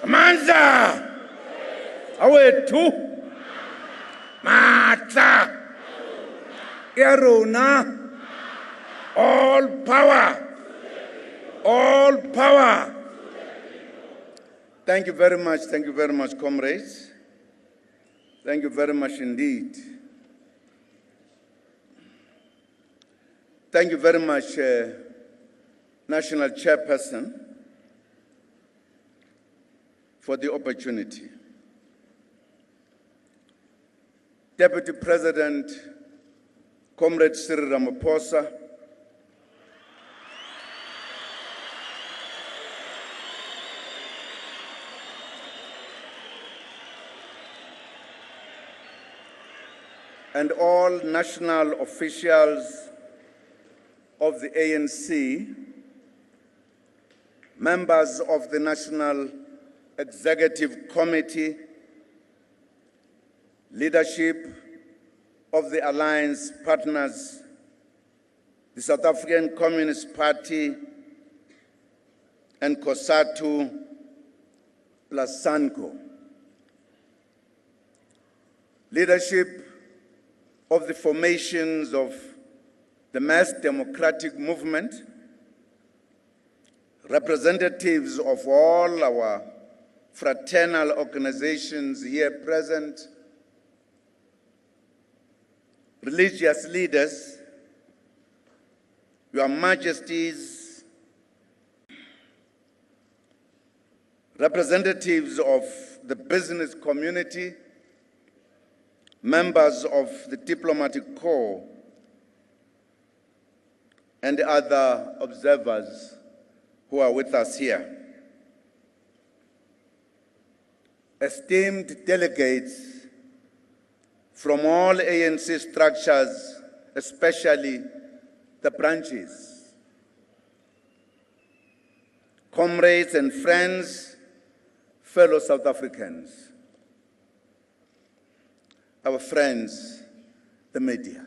Mandla awethu matla ya rona. All power, all power. Thank you very much, comrades. Thank you very much indeed. Thank you very much, National Chairperson, for the opportunity. Deputy President, Comrade Cyril Ramaphosa, and all national officials of the ANC, members of the National Executive Committee, leadership of the Alliance partners, the South African Communist Party, and COSATU plus SANCO, leadership of the formations of the Mass Democratic Movement, representatives of all our fraternal organizations here present, religious leaders, Your Majesties, representatives of the business community, members of the diplomatic corps, and other observers who are with us here. Esteemed delegates from all ANC structures, especially the branches, comrades and friends, fellow South Africans, our friends, the media.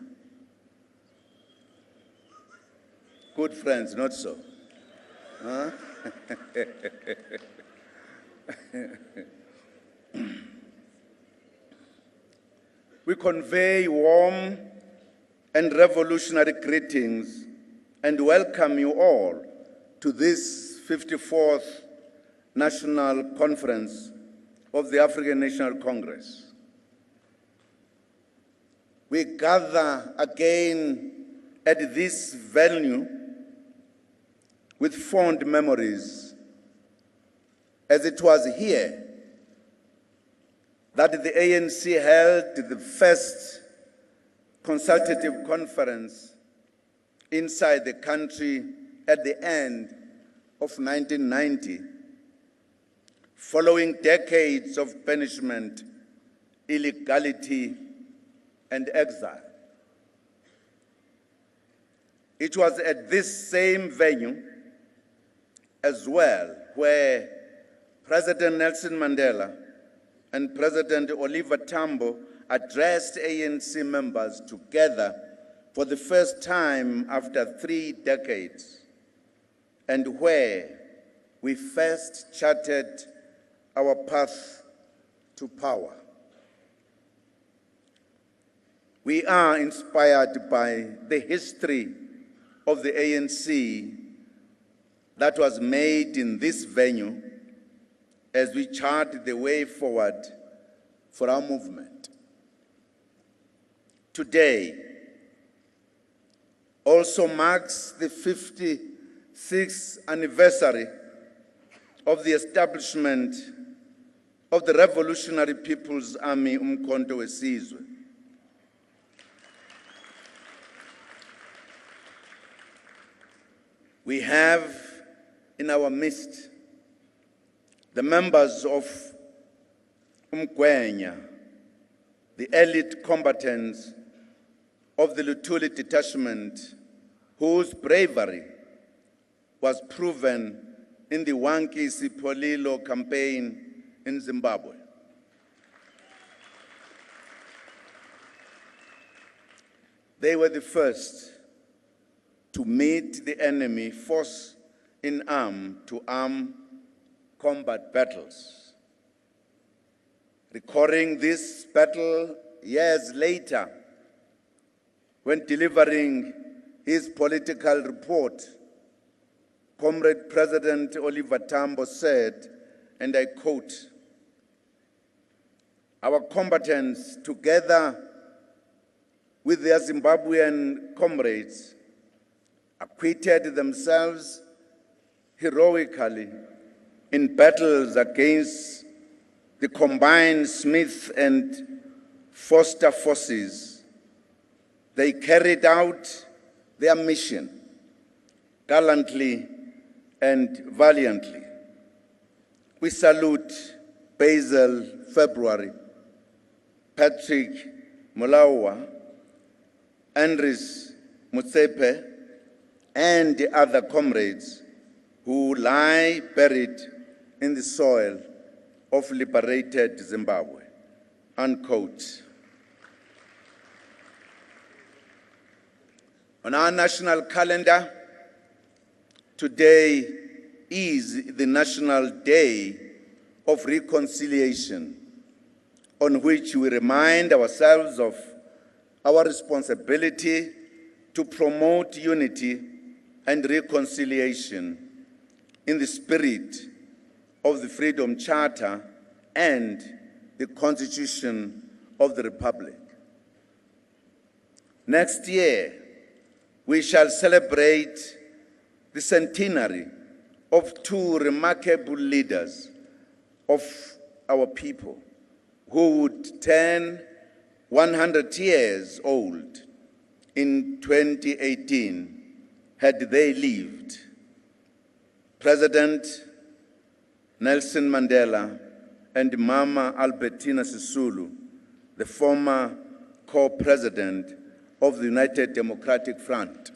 Good friends, not so. Huh? We convey warm and revolutionary greetings and welcome you all to this 54th National Conference of the African National Congress. We gather again at this venue with fond memories, as it was here that the ANC held the first consultative conference inside the country at the end of 1990, following decades of punishment, illegality, and exile. It was at this same venue as well where President Nelson Mandela and President Oliver Tambo addressed ANC members together for the first time after 3 decades, and where we first charted our path to power. We are inspired by the history of the ANC that was made in this venue as we chart the way forward for our movement. Today also marks the 56th anniversary of the establishment of the Revolutionary People's Army Umkhonto weSizwe. We have in our midst the members of Umgwenya, the elite combatants of the Luthuli detachment, whose bravery was proven in the Wanki Sipolilo campaign in Zimbabwe. They were the first to meet the enemy force in arm-to-arm combat battles. recalling this battle years later when delivering his political report, Comrade President Oliver Tambo said, and I quote, "Our combatants, together with their Zimbabwean comrades, acquitted themselves heroically in battles against the combined Smith and Foster forces. They carried out their mission gallantly and valiantly. We salute Basil February, Patrick Mulawa, Andres Mutsepe, and the other comrades who lie buried in the soil of liberated Zimbabwe." Unquote. On our national calendar, today is the National Day of Reconciliation, on which we remind ourselves of our responsibility to promote unity and reconciliation in the spirit of the Freedom Charter and the Constitution of the Republic. Next year, we shall celebrate the centenary of two remarkable leaders of our people who would turn 100 years old in 2018 had they lived. President Nelson Mandela and Mama Albertina Sisulu, the former co-president of the United Democratic Front.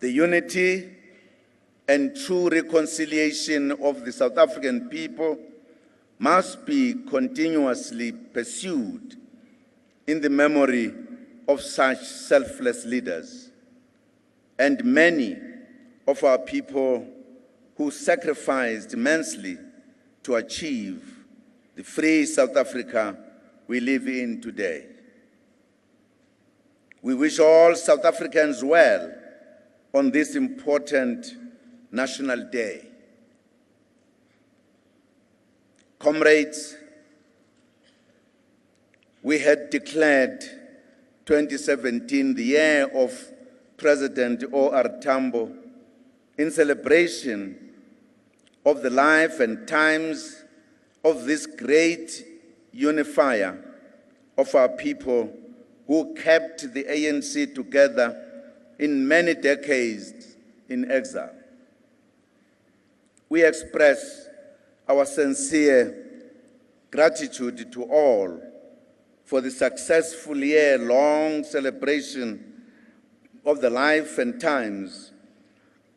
The unity and true reconciliation of the South African people must be continuously pursued in the memory of such selfless leaders and many of our people who sacrificed immensely to achieve the free South Africa we live in today. We wish all South Africans well on this important National Day. Comrades, we had declared 2017 the year of President O.R. Tambo in celebration of the life and times of this great unifier of our people who kept the ANC together in many decades in exile. We express our sincere gratitude to all for the successful year-long celebration of the life and times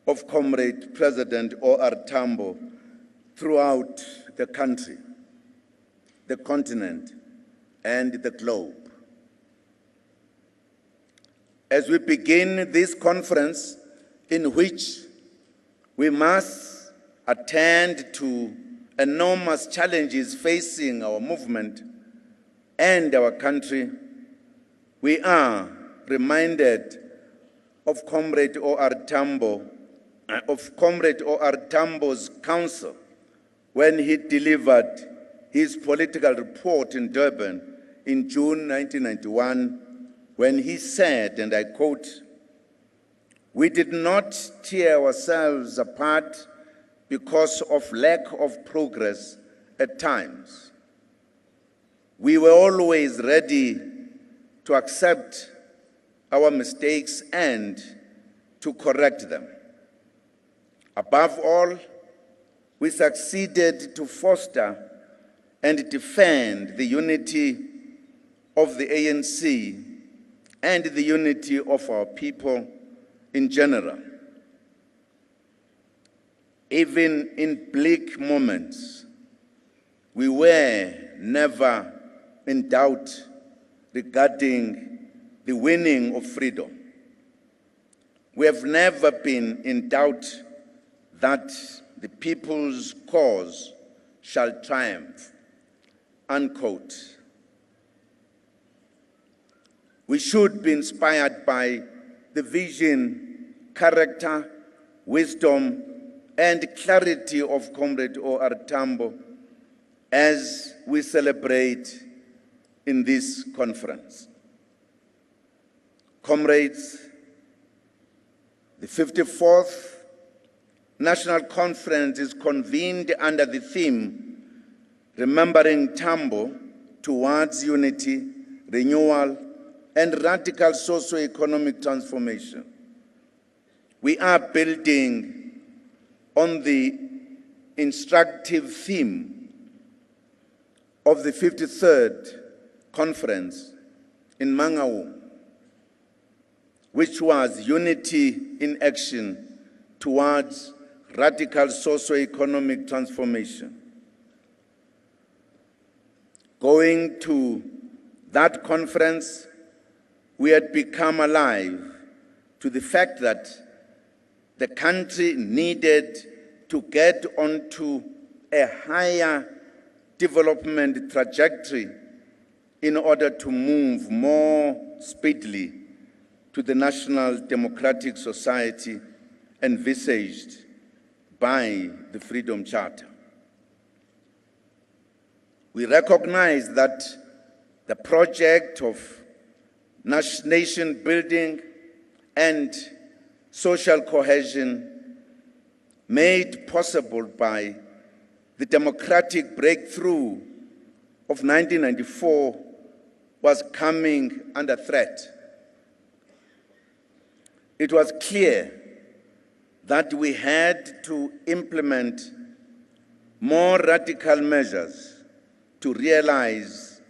of Comrade President O.R. Tambo throughout the country, the continent, and the globe. As we begin this conference, in which we must attend to enormous challenges facing our movement and our country, we are reminded of Comrade O.R. Tambo's counsel when he delivered his political report in Durban in June 1991, when he said, and I quote, "We did not tear ourselves apart because of lack of progress at times. We were always ready to accept our mistakes and to correct them. Above all, we succeeded to foster and defend the unity of the ANC and the unity of our people in general. Even in bleak moments, we were never in doubt regarding the winning of freedom. We have never been in doubt that the people's cause shall triumph, unquote. We should be inspired by the vision, character, wisdom, and clarity of Comrade O.R. Tambo as we celebrate in this conference. Comrades, the 54th National Conference is convened under the theme, Remembering Tambo Towards Unity, Renewal, and Radical Socio-Economic Transformation. We are building on the instructive theme of the 53rd Conference in Mangaung, which was Unity in Action Towards Radical Socio-Economic Transformation. Going to that conference, we had become alive to the fact that the country needed to get onto a higher development trajectory in order to move more speedily to the national democratic society envisaged by the Freedom Charter. We recognize that the project of nation building and social cohesion made possible by the democratic breakthrough of 1994 was coming under threat. It was clear that we had to implement more radical measures to realize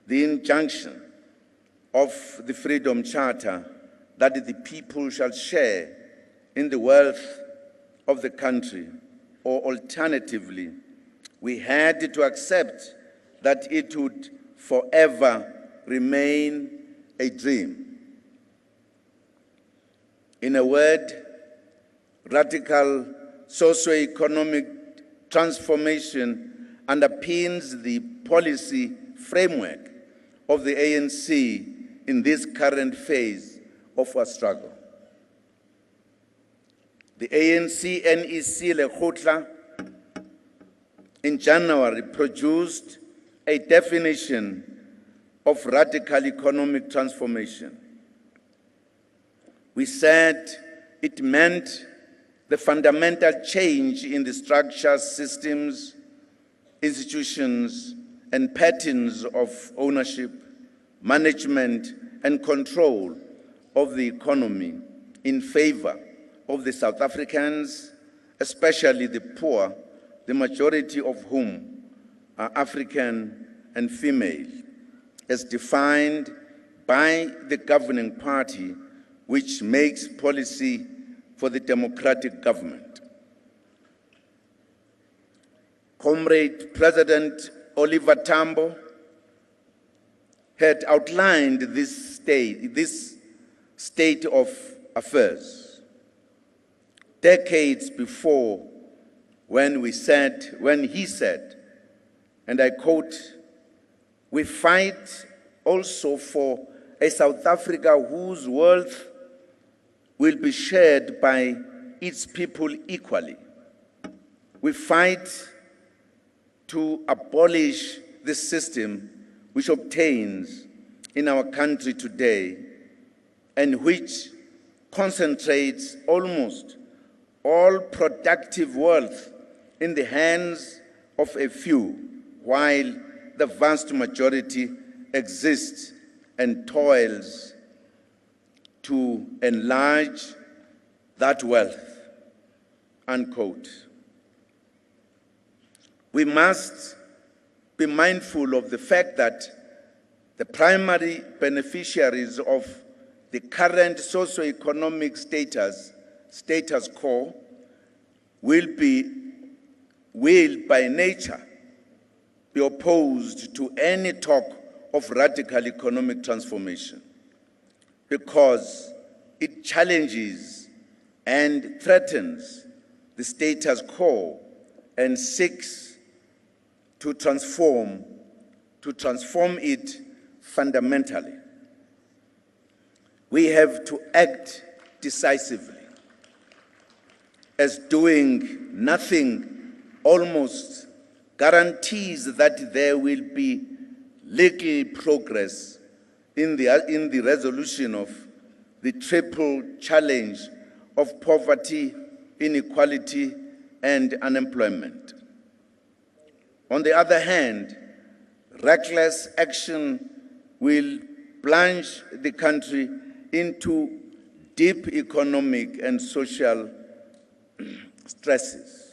the injunction of the Freedom Charter that the people shall share in the wealth of the country, or alternatively, we had to accept that it would forever remain a dream. In a word, radical socio-economic transformation underpins the policy framework of the ANC in this current phase of our struggle. The ANC NEC Lekgotla in January produced a definition of radical economic transformation. We said it meant the fundamental change in the structures, systems, institutions, and patterns of ownership, management, and control of the economy in favor of the South Africans, especially the poor, the majority of whom are African and female, as defined by the governing party, which makes policy for the democratic government. Comrade President Oliver Tambo had outlined this state of affairs decades before when he said, and I quote, "We fight also for a South Africa whose wealth will be shared by its people equally. We fight to abolish the system which obtains in our country today and which concentrates almost all productive wealth in the hands of a few, while the vast majority exists and toils to enlarge that wealth," unquote. We must be mindful of the fact that the primary beneficiaries of the current socio-economic status quo will by nature be opposed to any talk of radical economic transformation, because it challenges and threatens the status quo and seeks to transform it fundamentally. We have to act decisively, as doing nothing almost guarantees that there will be little progress in the resolution of the triple challenge of poverty, inequality, and unemployment. On the other hand, reckless action will plunge the country into deep economic and social stresses.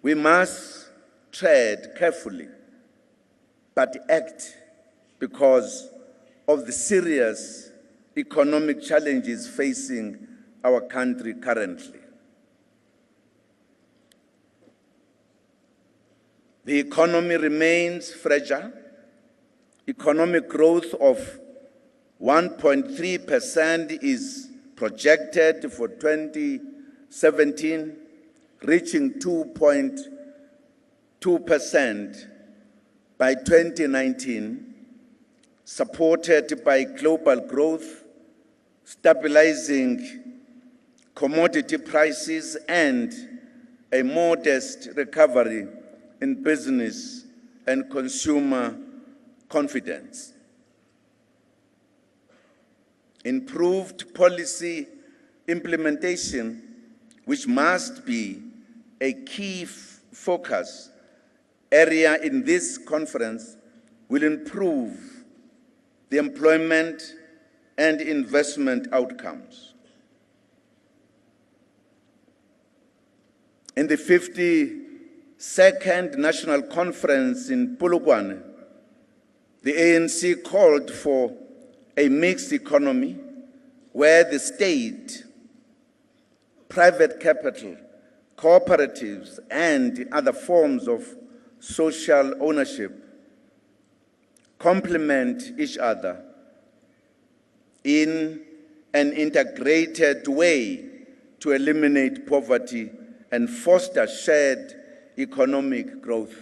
We must tread carefully, but act because of the serious economic challenges facing our country currently. The economy remains fragile. Economic growth of 1.3% is projected for 2017, reaching 2.2% by 2019, supported by global growth, stabilizing commodity prices, and a modest recovery in business and consumer confidence. Improved policy implementation, which must be a key focus area in this conference, will improve the employment and investment outcomes. In the 52nd National Conference in Polokwane, the ANC called for a mixed economy where the state, private capital, cooperatives, and other forms of social ownership complement each other in an integrated way to eliminate poverty and foster shared economic growth.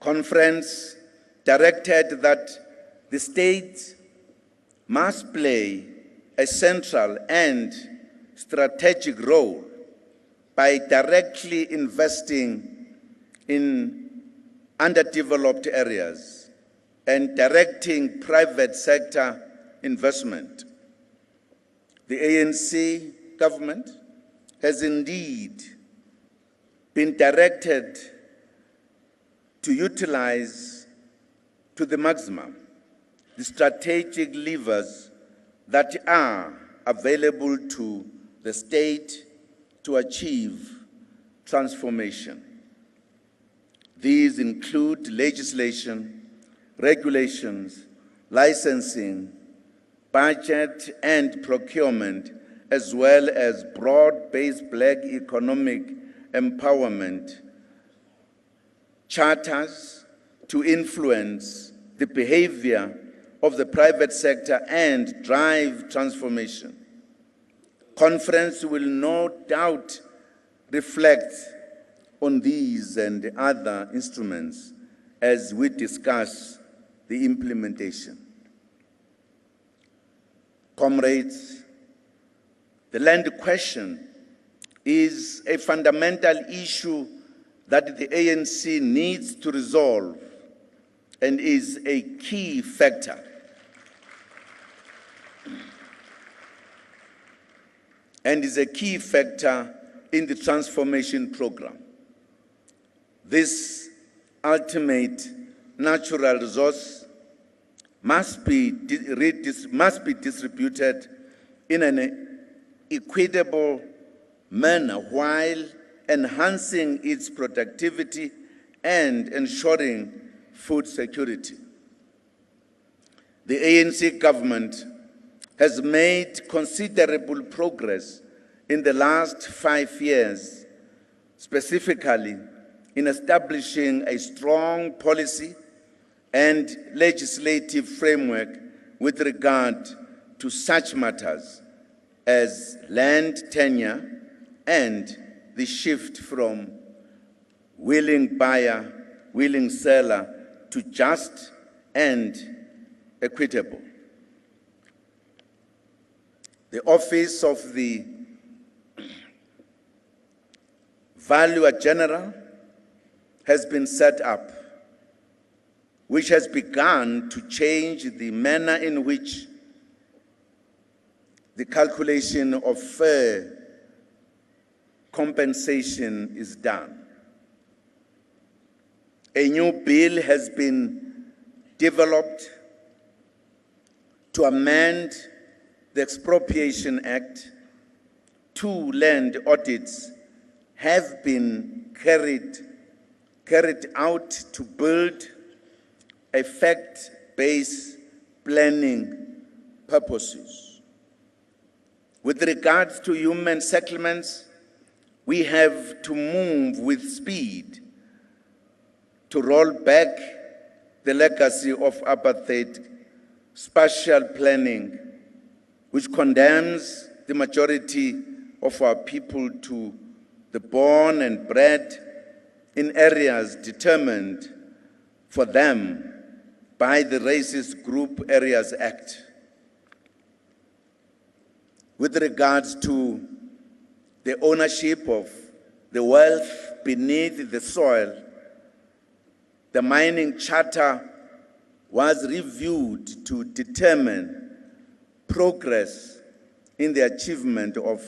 Conference directed that the state must play a central and strategic role by directly investing in underdeveloped areas and directing private sector investment. The ANC government has indeed been directed to utilize to the maximum the strategic levers that are available to the state to achieve transformation. These include legislation, regulations, licensing, budget and procurement, as well as broad-based Black economic empowerment, charters to influence the behavior of the private sector and drive transformation. Conference will no doubt reflect on these and other instruments as we discuss the implementation. Comrades, the land question is a fundamental issue that the ANC needs to resolve and is a key factor in the transformation program. This ultimate natural resource must be distributed in an equitable manner while enhancing its productivity and ensuring food security. The ANC government has made considerable progress in the last 5 years, specifically in establishing a strong policy and legislative framework with regard to such matters as land tenure and the shift from willing buyer, willing seller to just and equitable. The Office of the Valuer General has been set up, which has begun to change the manner in which the calculation of fair compensation is done. A new bill has been developed to amend the Expropriation Act. 2 land audits have been carried out to build a fact-based planning purposes. With regards to human settlements, we have to move with speed to roll back the legacy of apartheid spatial planning, which condemns the majority of our people to the born and bred in areas determined for them by the Racist Group Areas Act. With regards to the ownership of the wealth beneath the soil, the mining charter was reviewed to determine progress in the achievement of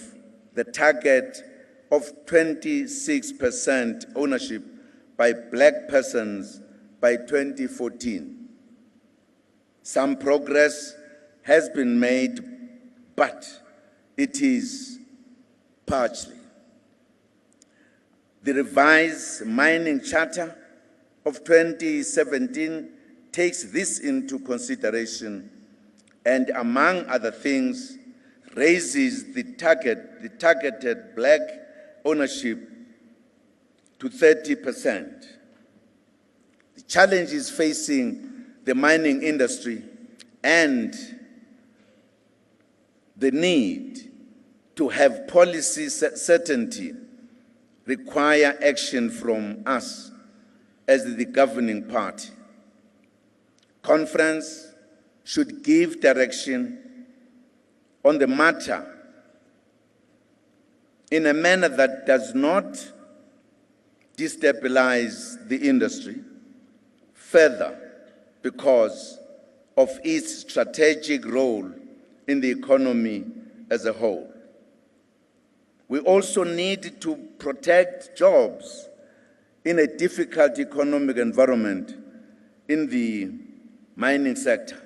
the target of 26% ownership by Black persons by 2014. Some progress has been made, but it is partially. The revised mining charter of 2017 takes this into consideration and, among other things, raises the targeted Black ownership to 30%. The challenges facing the mining industry and the need to have policy certainty require action from us as the governing party. Conference should give direction on the matter in a manner that does not destabilize the industry further because of its strategic role in the economy as a whole. We also need to protect jobs in a difficult economic environment in the mining sector.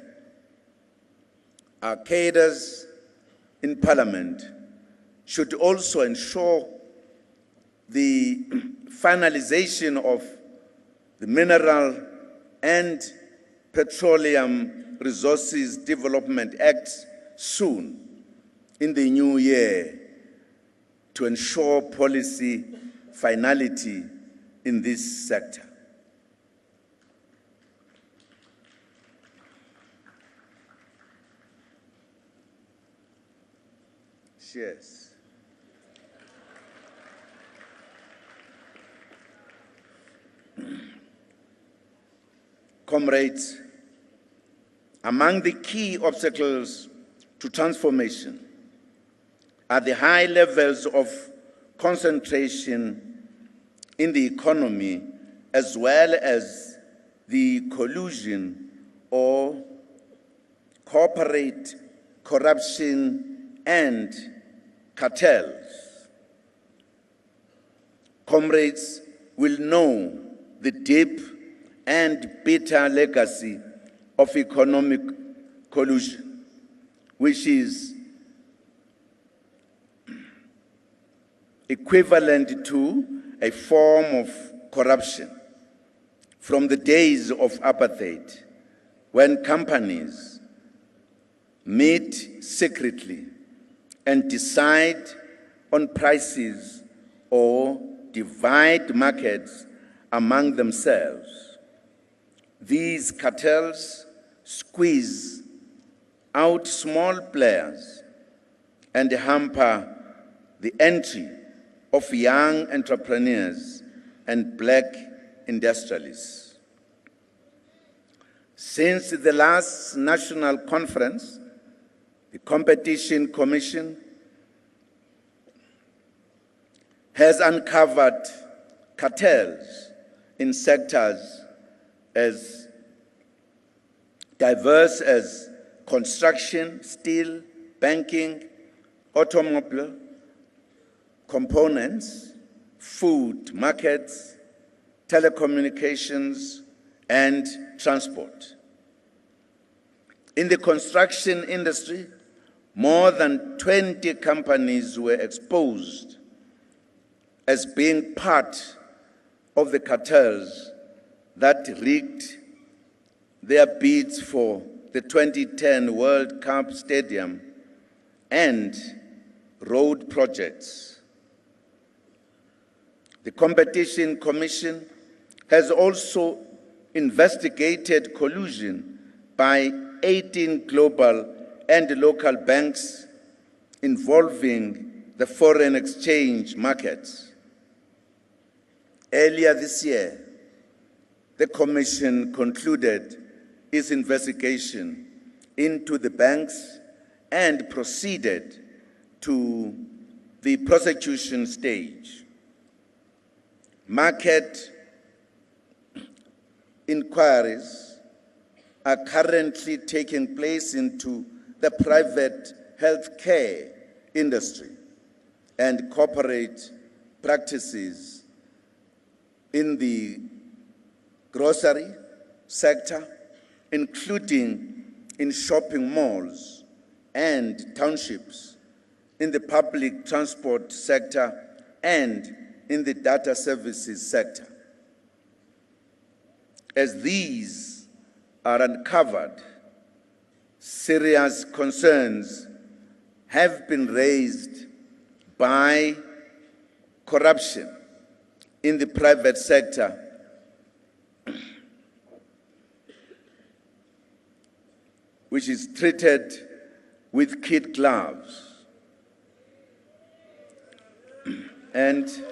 Our cadres in Parliament should also ensure the finalization of the Mineral and Petroleum Resources Development Act soon in the new year to ensure policy finality in this sector. Cheers. Comrades, among the key obstacles to transformation are the high levels of concentration in the economy, as well as the collusion or corporate corruption and cartels. Comrades will know the deep and bitter legacy of economic collusion, which is equivalent to a form of corruption from the days of apartheid, when companies meet secretly and decide on prices or divide markets among themselves. These cartels squeeze out small players and hamper the entry of young entrepreneurs and black industrialists. Since the last national conference, the Competition Commission has uncovered cartels in sectors as diverse as construction, steel, banking, automobile, components, food markets, telecommunications, and transport. In the construction industry, more than 20 companies were exposed as being part of the cartels that rigged their bids for the 2010 World Cup Stadium and road projects. The Competition Commission has also investigated collusion by 18 global and local banks involving the foreign exchange markets. Earlier this year, the Commission concluded its investigation into the banks and proceeded to the prosecution stage. Market inquiries are currently taking place into the private healthcare industry and corporate practices in the grocery sector, including in shopping malls and townships, in the public transport sector, and in the data services sector. As these are uncovered, serious concerns have been raised by corruption in the private sector, which is treated with kid gloves and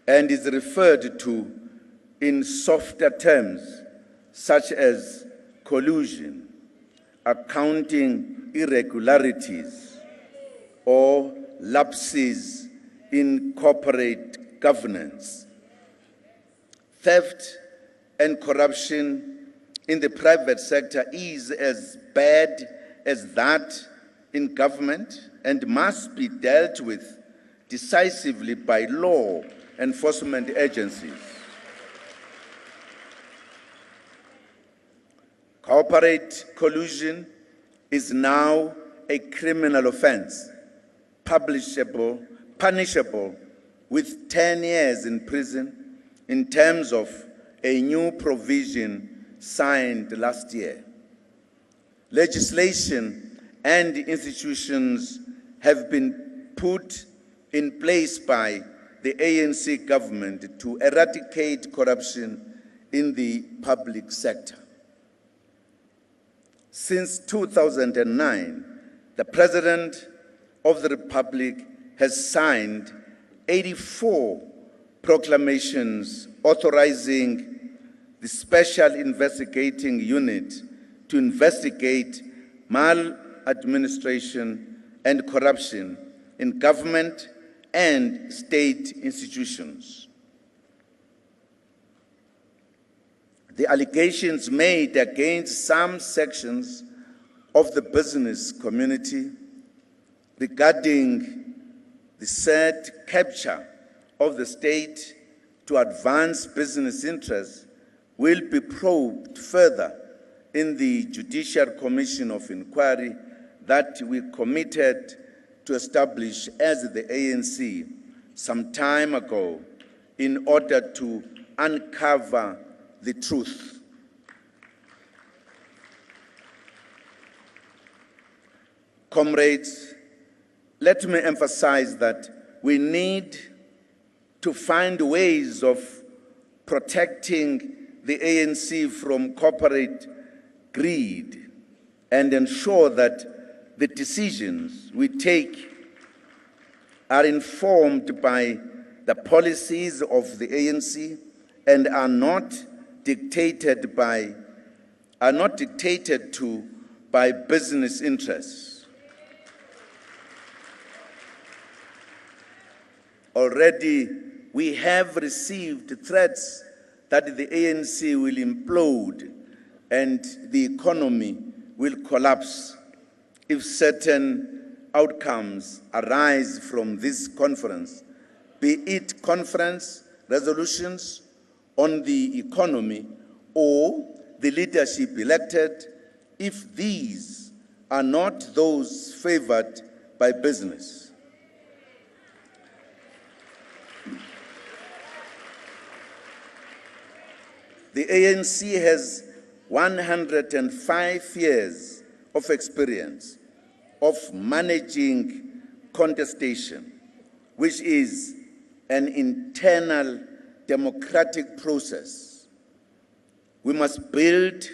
is referred to in softer terms such as collusion, accounting irregularities, or lapses in corporate governance. Theft and corruption in the private sector is as bad as that in government and must be dealt with decisively by law enforcement agencies. Corporate collusion is now a criminal offense, punishable with 10 years in prison in terms of a new provision signed last year. Legislation and institutions have been put in place by the ANC government to eradicate corruption in the public sector. Since 2009, the President of the Republic has signed 84 proclamations authorizing the Special Investigating Unit to investigate maladministration and corruption in government and state institutions. The allegations made against some sections of the business community regarding the said capture of the state to advance business interests will be probed further in the Judicial Commission of Inquiry that we committed to establish as the ANC some time ago in order to uncover the truth. Comrades, let me emphasize that we need to find ways of protecting the ANC from corporate greed and ensure that the decisions we take are informed by the policies of the ANC and are not dictated to by business interests. Already, we have received threats that the ANC will implode and the economy will collapse if certain outcomes arise from this conference, be it conference resolutions on the economy or the leadership elected, if these are not those favored by business. The ANC has 105 years of experience of managing contestation, which is an internal democratic process. We must build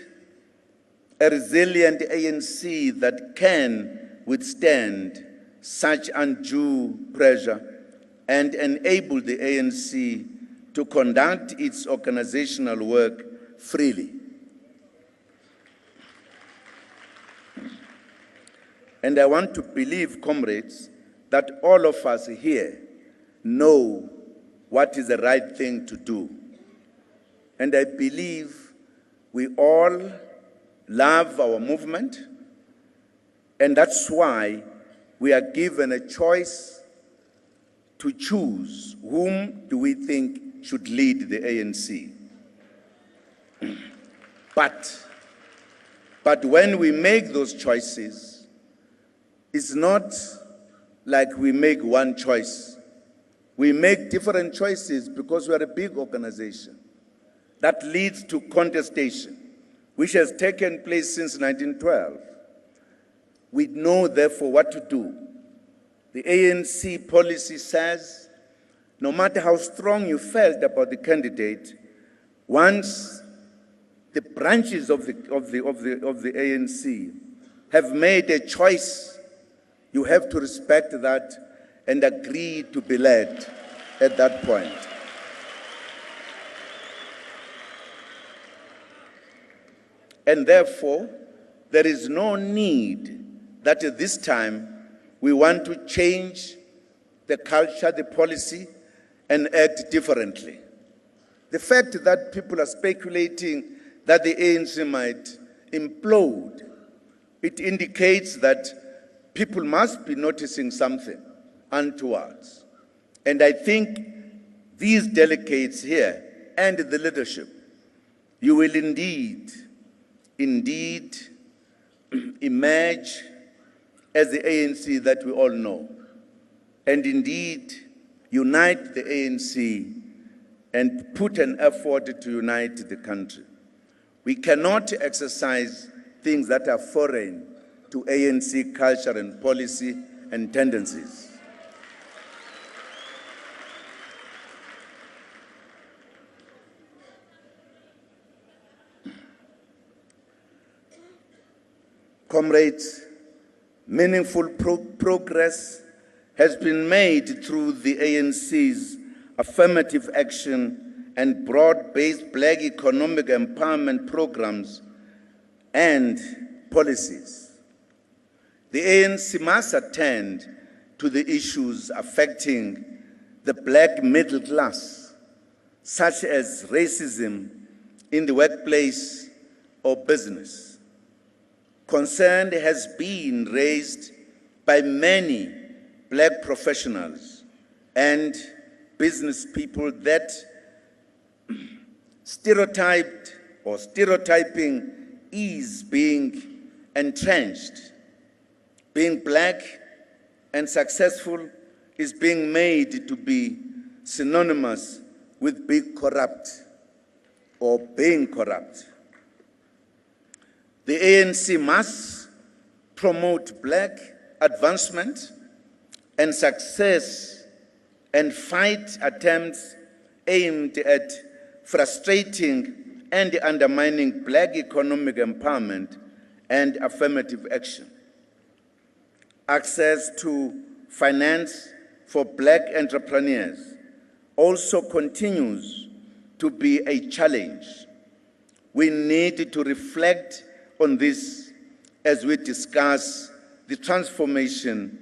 a resilient ANC that can withstand such undue pressure and enable the ANC to conduct its organizational work freely. And I want to believe, comrades, that all of us here know what is the right thing to do. And I believe we all love our movement, and that's why we are given a choice to choose whom do we think should lead the ANC. But when we make those choices, it's not like we make one choice. We make different choices because we are a big organization. That leads to contestation, which has taken place since 1912. We know, therefore, what to do. The ANC policy says, no matter how strong you felt about the candidate, once the branches of the ANC have made a choice, you have to respect that and agree to be led at that point. And therefore, there is no need that at this time we want to change the culture, the policy, and act differently. The fact that people are speculating that the ANC might implode, it indicates that people must be noticing something untowards. And I think these delegates here and the leadership, you will indeed emerge as the ANC that we all know, and indeed unite the ANC and put an effort to unite the country. We cannot exercise things that are foreign to ANC culture and policy and tendencies. Comrades, meaningful progress has been made through the ANC's affirmative action and broad-based Black economic empowerment programs and policies. The ANC must attend to the issues affecting the Black middle class, such as racism in the workplace or business. Concern has been raised by many Black professionals and business people that stereotyping is being entrenched. Being Black and successful is being made to be synonymous with being corrupt or being corrupt. The ANC must promote Black advancement and success and fight attempts aimed at frustrating and undermining Black economic empowerment and affirmative action. Access to finance for Black entrepreneurs also continues to be a challenge. We need to reflect on this as we discuss the transformation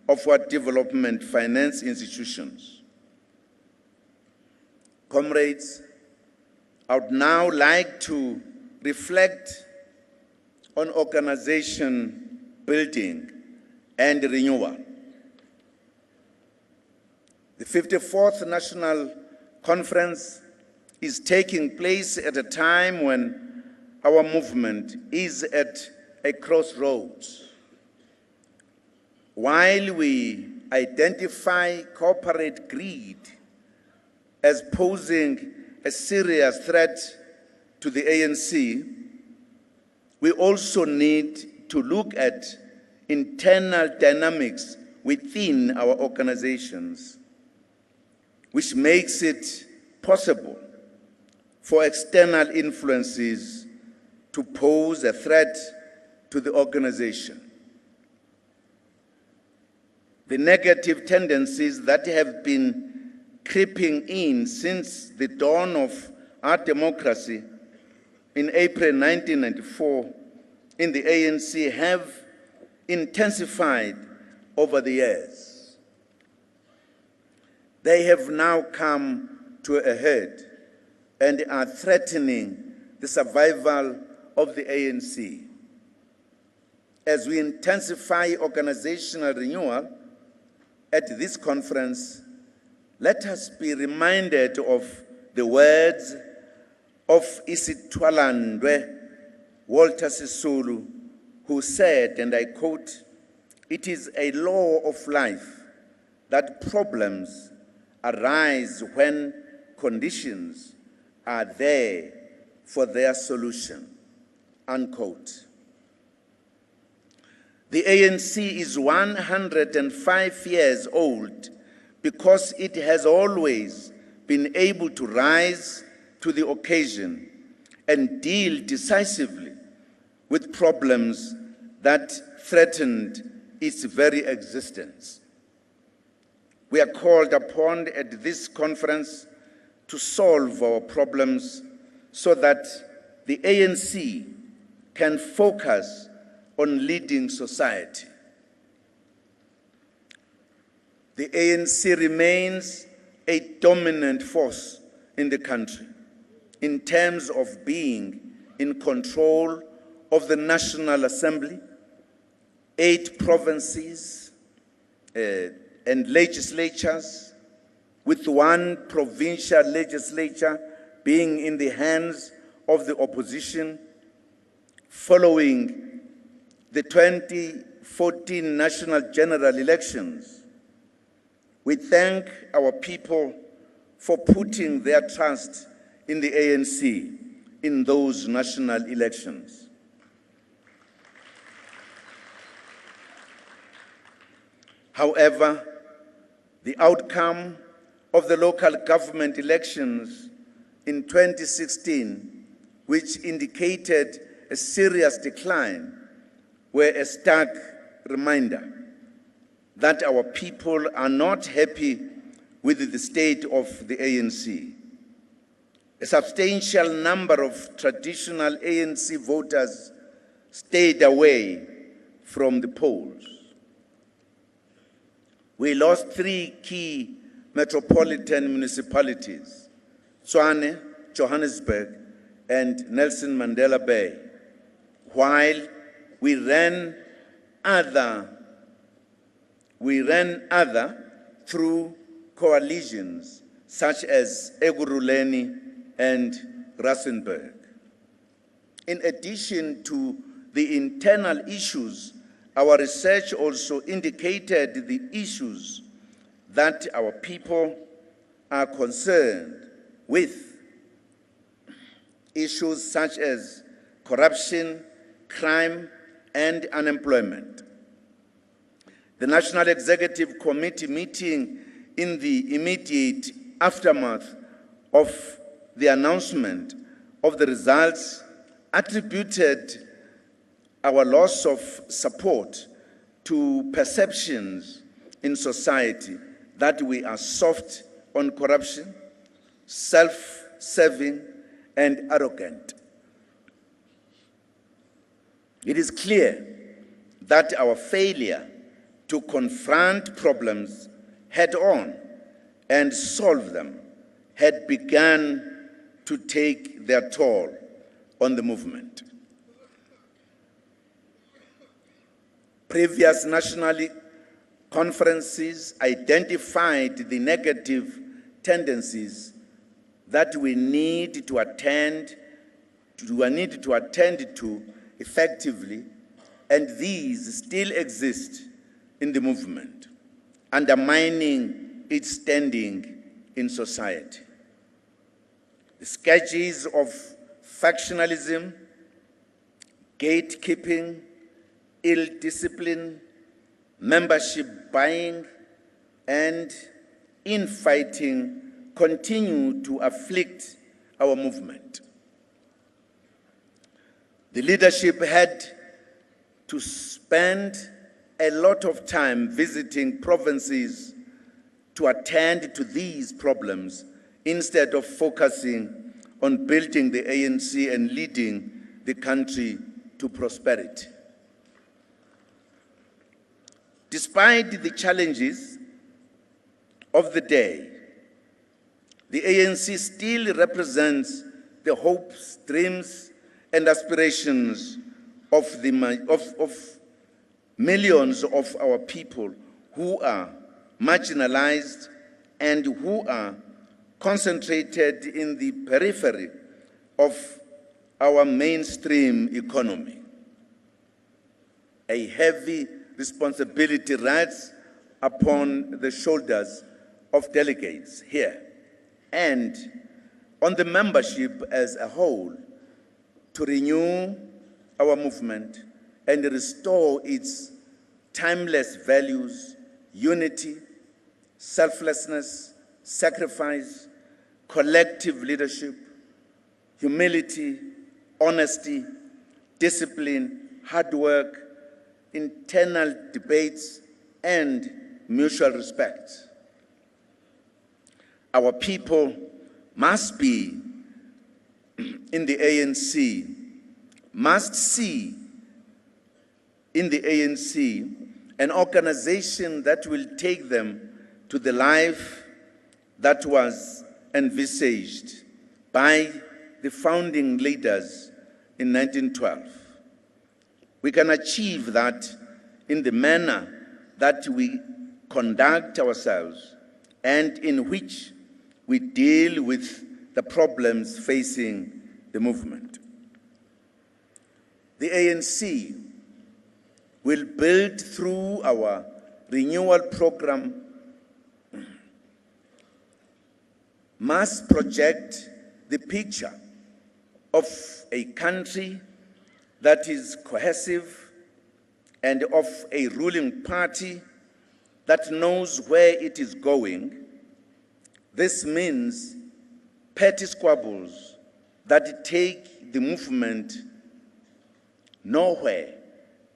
of our development finance institutions. Comrades, I would now like to reflect on organization building and renewal. The 54th National Conference is taking place at a time when our movement is at a crossroads. While we identify corporate greed as posing a serious threat to the ANC, we also need to look at internal dynamics within our organizations, which makes it possible for external influences to pose a threat to the organization. The negative tendencies that have been creeping in since the dawn of our democracy in April 1994 in the ANC have intensified over the years. They have now come to a head and are threatening the survival of the ANC. As we intensify organizational renewal at this conference, let us be reminded of the words of Isitwalandwe Walter Sisulu, who said, and I quote, "It is a law of life that problems arise when conditions are there for their solution," unquote. The ANC is 105 years old because it has always been able to rise to the occasion and deal decisively with problems that threatened its very existence. We are called upon at this conference to solve our problems so that the ANC can focus on leading society. The ANC remains a dominant force in the country in terms of being in control of the National Assembly, 8 provinces and legislatures, with 1 provincial legislature being in the hands of the opposition following the 2014 national general elections. We thank our people for putting their trust in the ANC in those national elections. However, the outcome of the local government elections in 2016, which indicated a serious decline, were a stark reminder that our people are not happy with the state of the ANC. A substantial number of traditional ANC voters stayed away from the polls. We lost 3 key metropolitan municipalities, Tshwane, Johannesburg, and Nelson Mandela Bay, while we ran other through coalitions such as Ekurhuleni and Rustenburg. In addition to the internal issues, our research also indicated the issues that our people are concerned with. Issues such as corruption, crime, and unemployment. The National Executive Committee meeting in the immediate aftermath of the announcement of the results attributed our loss of support to perceptions in society that we are soft on corruption, self-serving, and arrogant. It is clear that our failure to confront problems head-on and solve them had begun to take their toll on the movement. Previous national conferences identified the negative tendencies that we need to attend to effectively, and these still exist in the movement, undermining its standing in society. The scourges of factionalism, gatekeeping, ill discipline, membership buying, and infighting continue to afflict our movement. The leadership had to spend a lot of time visiting provinces to attend to these problems instead of focusing on building the ANC and leading the country to prosperity. Despite the challenges of the day, the ANC still represents the hopes, dreams, and aspirations of millions of our people who are marginalized and who are concentrated in the periphery of our mainstream economy. A heavy responsibility rests upon the shoulders of delegates here and on the membership as a whole to renew our movement and restore its timeless values, unity, selflessness, sacrifice, collective leadership, humility, honesty, discipline, hard work, internal debates, and mutual respect. Our people must be in the ANC, must see in the ANC an organization that will take them to the life that was envisaged by the founding leaders in 1912. We can achieve that in the manner that we conduct ourselves and in which we deal with the problems facing the movement. The ANC will build through our renewal program, must project the picture of a country that is cohesive and of a ruling party that knows where it is going. This means petty squabbles that take the movement nowhere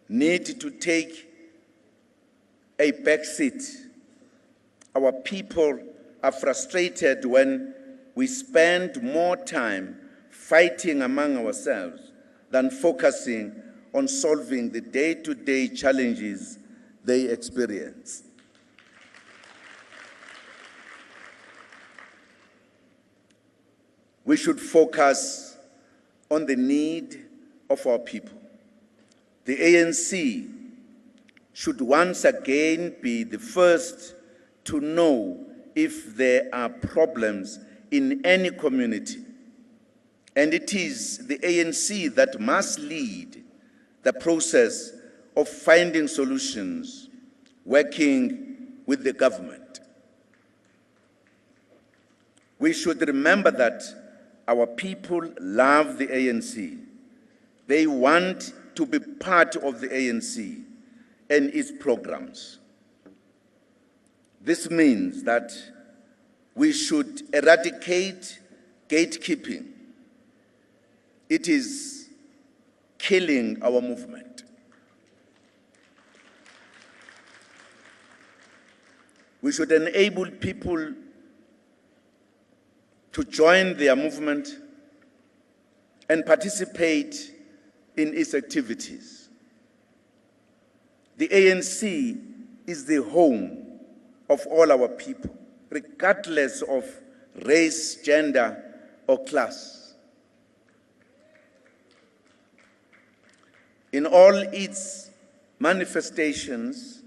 need to take a back seat. Our people are frustrated when we spend more time fighting among ourselves than focusing on solving the day-to-day challenges they experience. We should focus on the need of our people. The ANC should once again be the first to know if there are problems in any community. And it is the ANC that must lead the process of finding solutions, working with the government. We should remember that our people love the ANC. They want to be part of the ANC and its programs. This means that we should eradicate gatekeeping. It is killing our movement. We should enable people to join their movement and participate in its activities. The ANC is the home of all our people, regardless of race, gender, or class. In all its manifestations,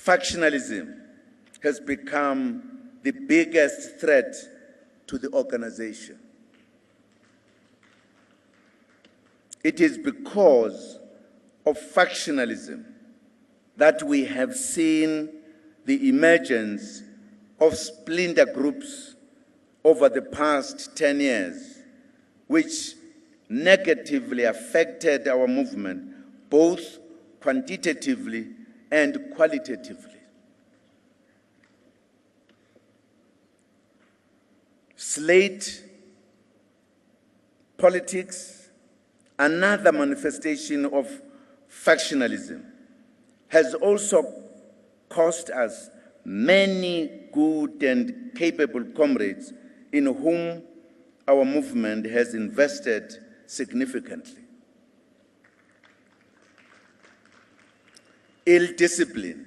factionalism has become the biggest threat to the organization. It is because of factionalism that we have seen the emergence of splinter groups over the past 10 years, which negatively affected our movement, both quantitatively and qualitatively. Slate politics, another manifestation of factionalism, has also cost us many good and capable comrades in whom our movement has invested significantly. Ill discipline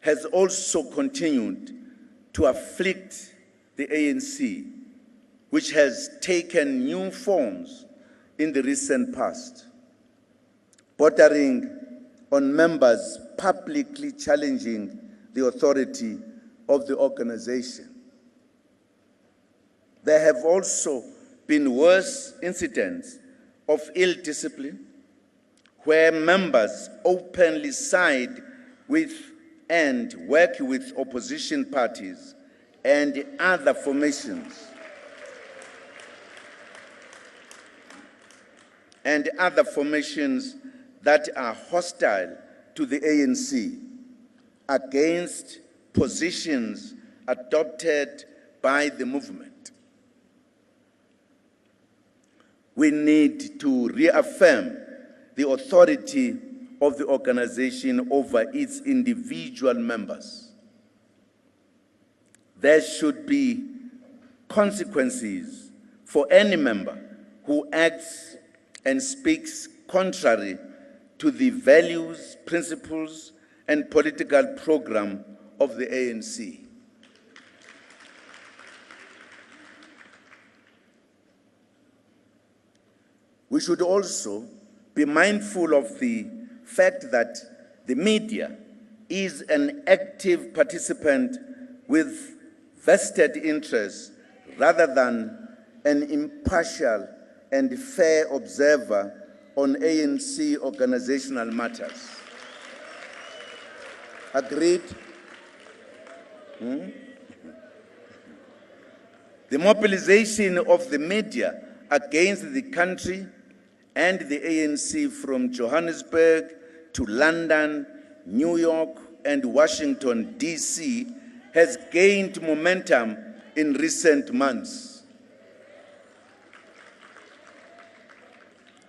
has also continued to afflict the ANC, which has taken new forms in the recent past, bordering on members publicly challenging the authority of the organization. There have also been worse incidents of ill discipline where members openly side with and work with opposition parties and other formations that are hostile to the ANC against positions adopted by the movement. We need to reaffirm the authority of the organization over its individual members. There should be consequences for any member who acts and speaks contrary to the values, principles, and political program of the ANC. We should also be mindful of the fact that the media is an active participant with vested interests rather than an impartial and fair observer on ANC organizational matters. Agreed? The mobilization of the media against the country and the ANC from Johannesburg to London, New York, and Washington, D.C. has gained momentum in recent months.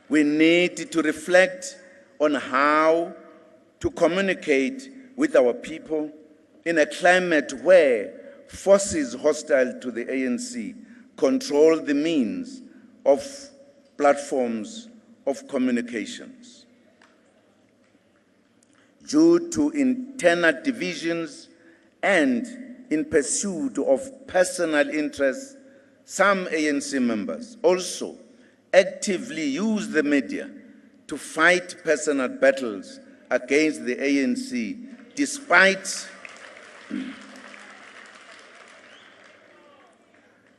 We need to reflect on how to communicate with our people in a climate where forces hostile to the ANC control the means of platforms of communications. Due to internal divisions and in pursuit of personal interests, some ANC members also actively use the media to fight personal battles against the ANC, despite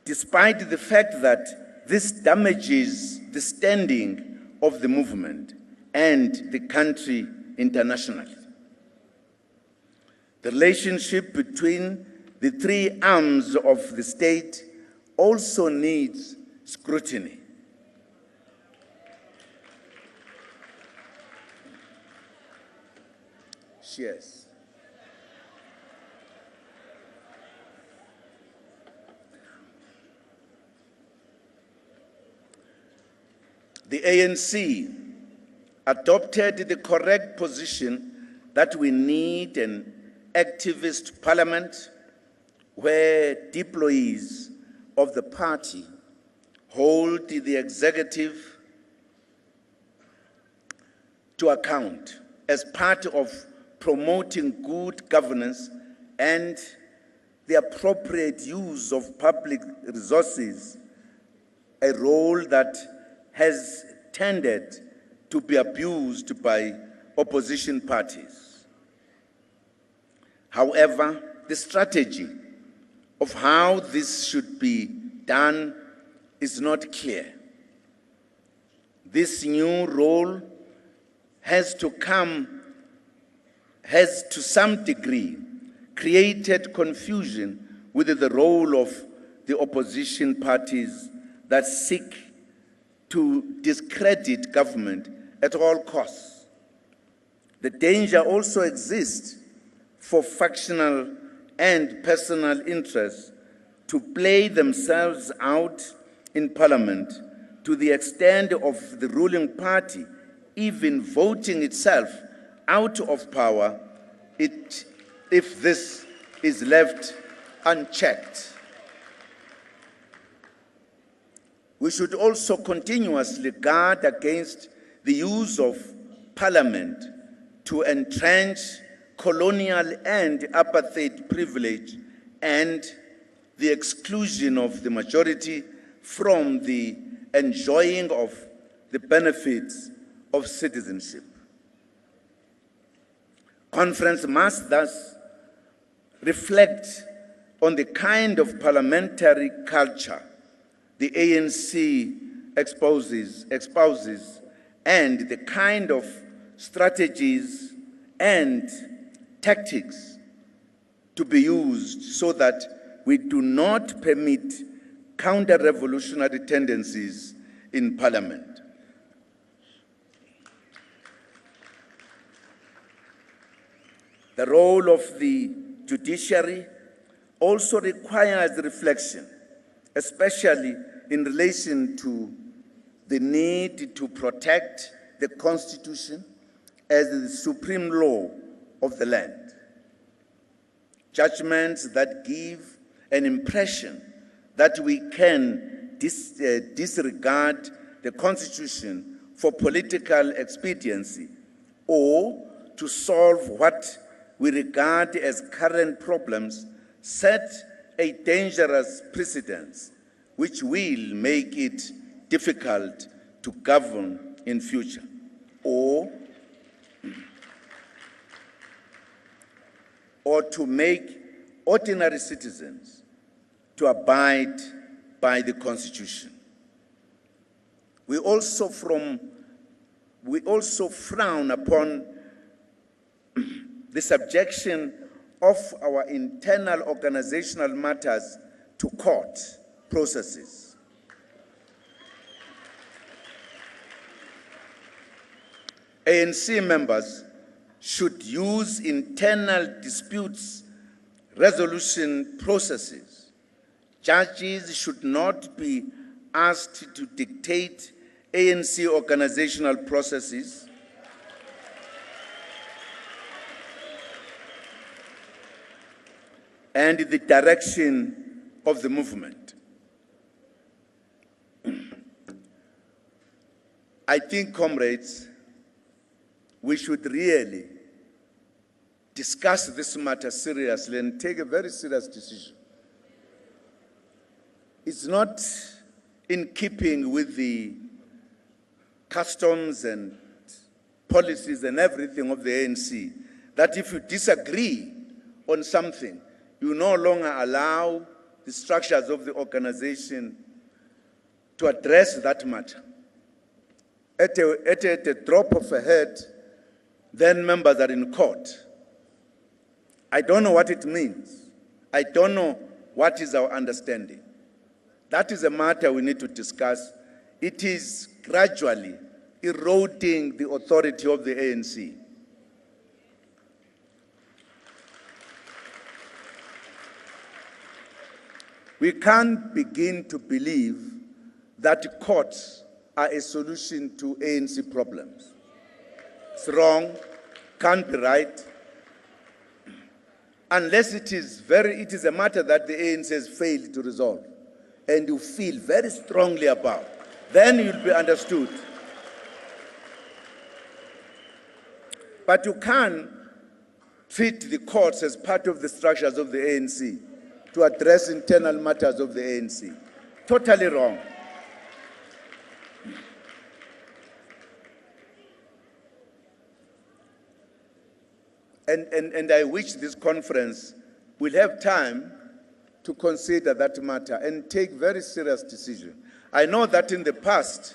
the fact that this damages the standing of the movement and the country internationally. The relationship between the three arms of the state also needs scrutiny. Yes. The ANC adopted the correct position that we need an activist parliament where deployees of the party hold the executive to account as part of promoting good governance and the appropriate use of public resources, a role that has tended to be abused by opposition parties. However, the strategy of how this should be done is not clear. This new role has to some degree created confusion with the role of the opposition parties that seek to discredit government at all costs. The danger also exists for factional and personal interests to play themselves out in Parliament to the extent of the ruling party even voting itself out of power if this is left unchecked. We should also continuously guard against the use of Parliament to entrench colonial and apartheid privilege and the exclusion of the majority from the enjoying of the benefits of citizenship. Conference must thus reflect on the kind of parliamentary culture the ANC espouses and the kind of strategies and tactics to be used so that we do not permit counter-revolutionary tendencies in Parliament. The role of the judiciary also requires reflection, especially in relation to the need to protect the Constitution as the supreme law of the land. Judgments that give an impression that we can disregard the Constitution for political expediency or to solve what we regard as current problems set a dangerous precedent which will make it difficult to govern in future or to make ordinary citizens to abide by the Constitution. We also frown upon the subjection of our internal organizational matters to court processes. ANC members should use internal disputes resolution processes. Judges should not be asked to dictate ANC organizational processes. And the direction of the movement. I think, comrades, we should really discuss this matter seriously and take a very serious decision. It's not in keeping with the customs and policies and everything of the ANC that if you disagree on something, you no longer allow the structures of the organization to address that matter. At a drop of a head, then members are in court. I don't know what it means. I don't know what is our understanding. That is a matter we need to discuss. It is gradually eroding the authority of the ANC. We can't begin to believe that courts are a solution to ANC problems. It's wrong. can't be right unless it is a matter that the ANC has failed to resolve and you feel very strongly about. Then you'll be understood. But you can't treat the courts as part of the structures of the ANC to address internal matters of the ANC. Totally wrong. And I wish this conference will have time to consider that matter and take very serious decisions. I know that in the past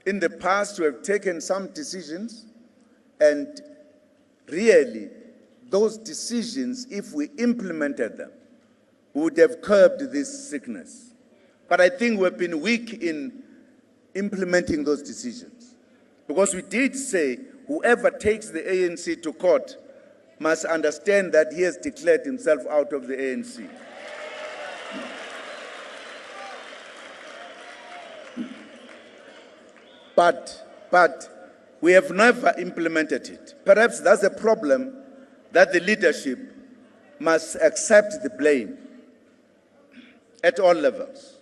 we have taken some decisions, and really those decisions, if we implemented them, would have curbed this sickness. But I think we've been weak in implementing those decisions, because we did say whoever takes the ANC to court must understand that he has declared himself out of the ANC. But we have never implemented it. Perhaps that's a problem that the leadership must accept the blame at all levels.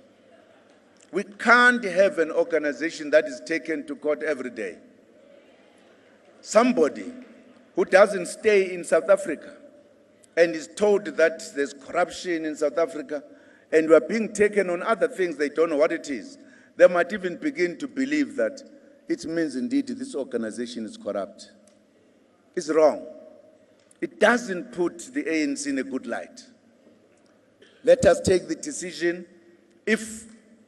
We can't have an organization that is taken to court every day. Somebody who doesn't stay in South Africa and is told that there's corruption in South Africa and we are being taken on other things, they don't know what it is. They might even begin to believe that it means indeed this organization is corrupt. It's wrong. It doesn't put the ANC in a good light. Let us take the decision. If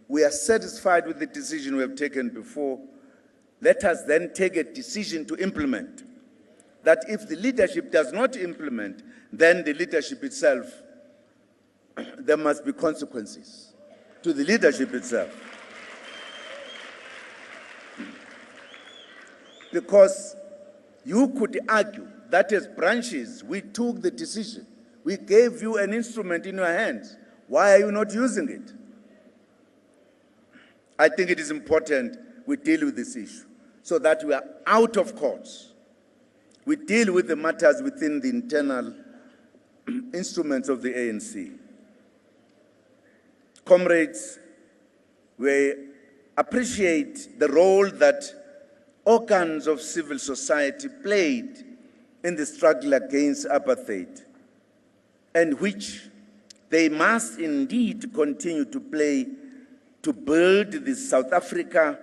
we are satisfied with the decision we have taken before, let us then take a decision to implement. That if the leadership does not implement, then the leadership itself, there must be consequences to the leadership itself. Because you could argue that as branches, we took the decision. We gave you an instrument in your hands. Why are you not using it? I think it is important we deal with this issue so that we are out of courts. We deal with the matters within the internal instruments of the ANC. Comrades, we appreciate the role that organs of civil society played in the struggle against apartheid, and which they must indeed continue to play to build the South Africa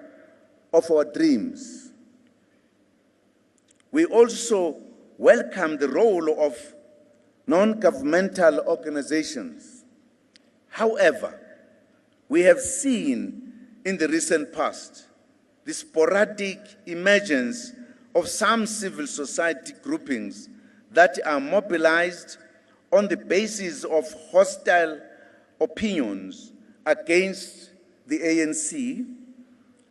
of our dreams. We also welcome the role of non-governmental organizations. However, we have seen in the recent past the sporadic emergence of some civil society groupings that are mobilized on the basis of hostile opinions against the ANC.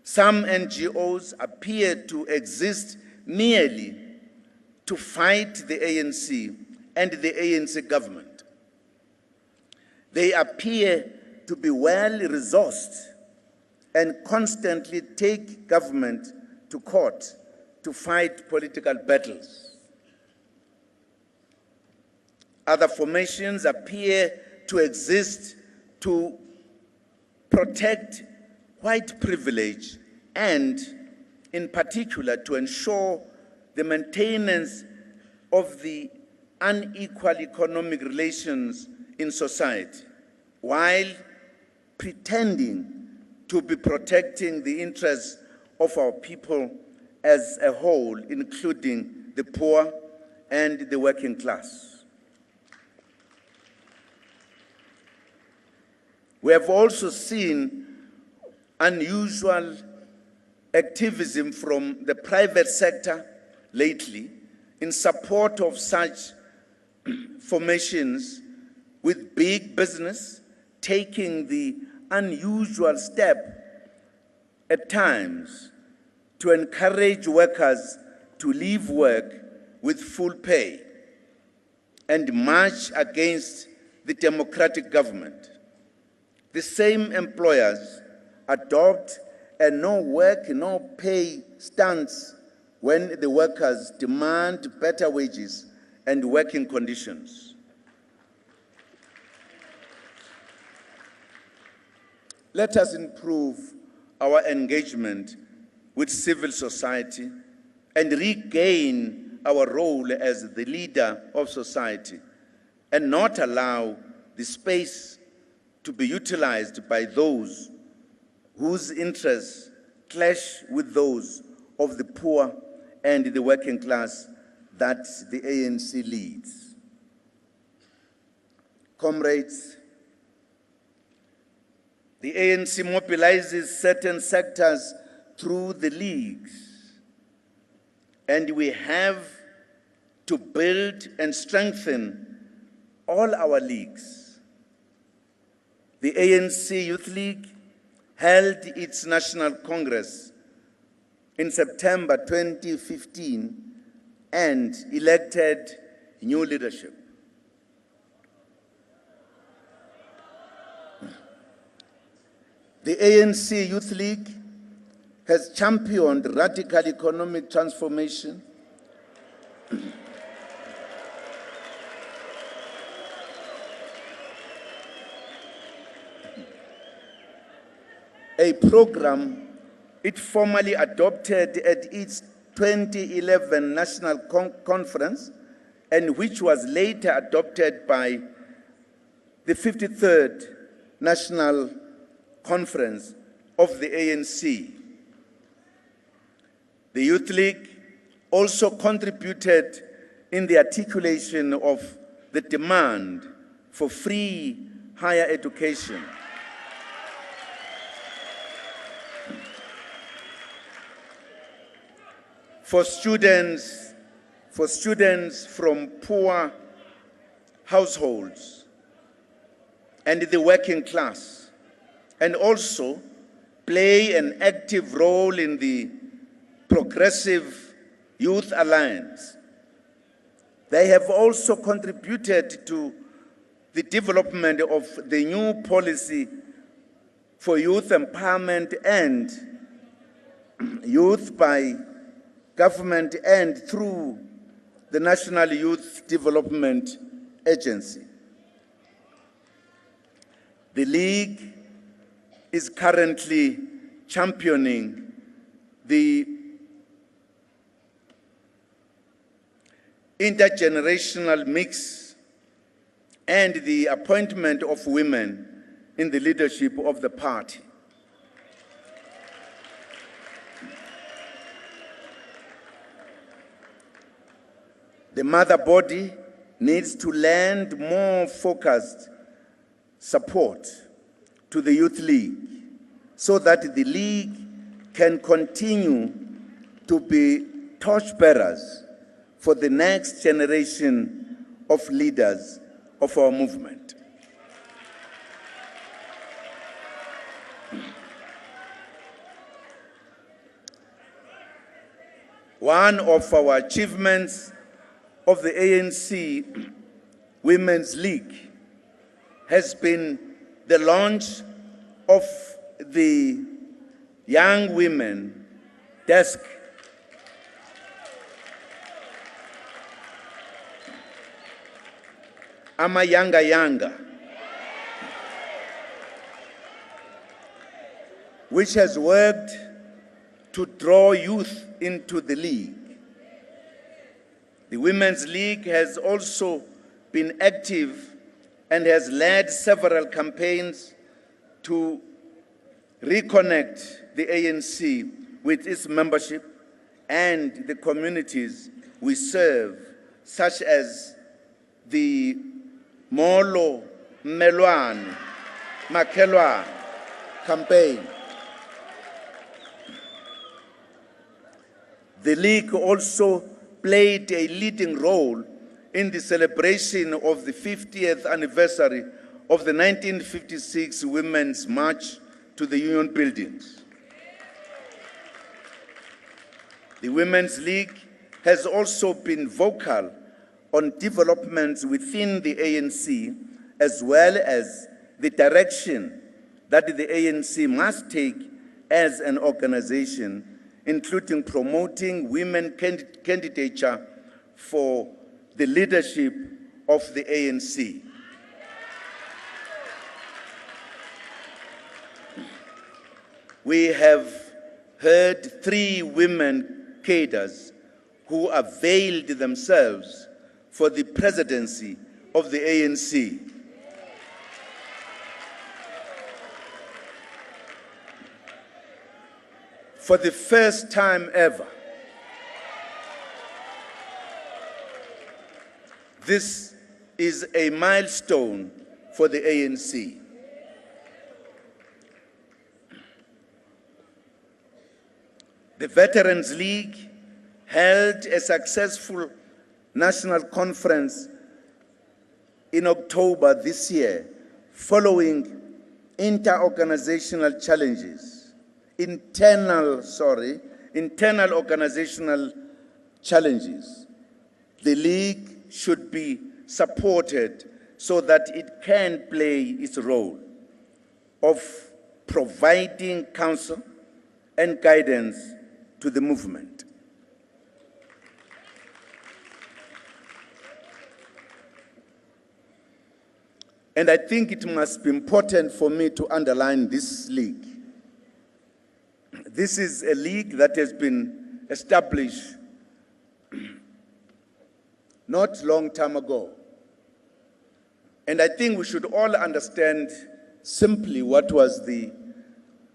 Some NGOs appear to exist merely to fight the ANC and the ANC government. They appear to be well-resourced and constantly take government to court to fight political battles. Other formations appear to exist to protect white privilege and, in particular, to ensure the maintenance of the unequal economic relations in society, while pretending to be protecting the interests of our people as a whole, including the poor and the working class. We have also seen unusual activism from the private sector lately in support of such formations, with big business taking the unusual step at times to encourage workers to leave work with full pay and march against the democratic government. The same employers adopt a no work, no pay stance when the workers demand better wages and working conditions. Let us improve our engagement with civil society and regain our role as the leader of society, and not allow the space to be utilized by those whose interests clash with those of the poor and the working class that the ANC leads. Comrades, the ANC mobilizes certain sectors through the leagues, and we have to build and strengthen all our leagues. The ANC Youth League held its National Congress in September 2015 and elected new leadership. The ANC Youth League has championed radical economic transformation, a program it formally adopted at its 2011 National Conference, and which was later adopted by the 53rd National Conference of the ANC. The Youth League also contributed in the articulation of the demand for free higher education, for students from poor households and the working class, and also play an active role in the Progressive Youth Alliance. They have also contributed to the development of the new policy for youth empowerment and youth by government and through the National Youth Development Agency. The League is currently championing the intergenerational mix and the appointment of women in the leadership of the party. The mother body needs to lend more focused support to the Youth League so that the League can continue to be torchbearers for the next generation of leaders of our movement. One of our achievements of the ANC Women's League has been the launch of the Young Women Desk. Ama Yanga Yanga, which has worked to draw youth into the League. The Women's League has also been active and has led several campaigns to reconnect the ANC with its membership and the communities we serve, such as the Molo Melwan Makelwa campaign. The League also played a leading role in the celebration of the 50th anniversary of the 1956 Women's March to the Union Buildings. The Women's League has also been vocal on developments within the ANC, as well as the direction that the ANC must take as an organization including promoting women candidature for the leadership of the ANC. We have heard 3 women cadres who availed themselves for the presidency of the ANC. For the first time ever, this is a milestone for the ANC. The Veterans League held a successful national conference in October this year following inter-organizational challenges, internal organizational challenges. The League should be supported so that it can play its role of providing counsel and guidance to the movement. And I think it must be important for me to underline this league. This is a league that has been established not long time ago. And I think we should all understand simply what was the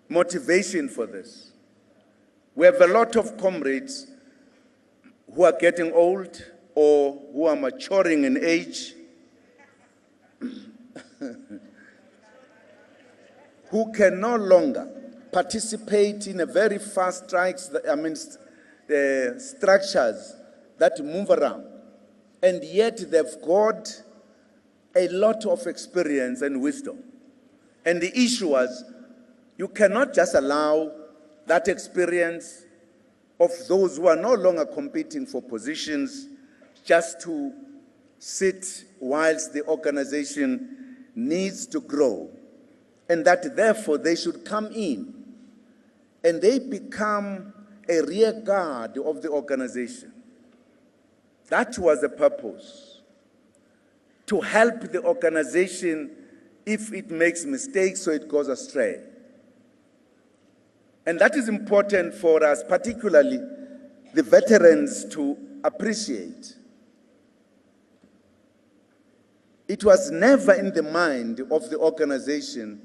motivation for this. We have a lot of comrades who are getting old or who are maturing in age, who can no longer participate in a very fast structures that move around. And yet they've got a lot of experience and wisdom. And the issue was, you cannot just allow that experience of those who are no longer competing for positions just to sit whilst the organization needs to grow, and that therefore they should come in and they become a rear guard of the organization. That was the purpose, to help the organization if it makes mistakes or it goes astray. And that is important for us, particularly the veterans, to appreciate. It was never in the mind of the organization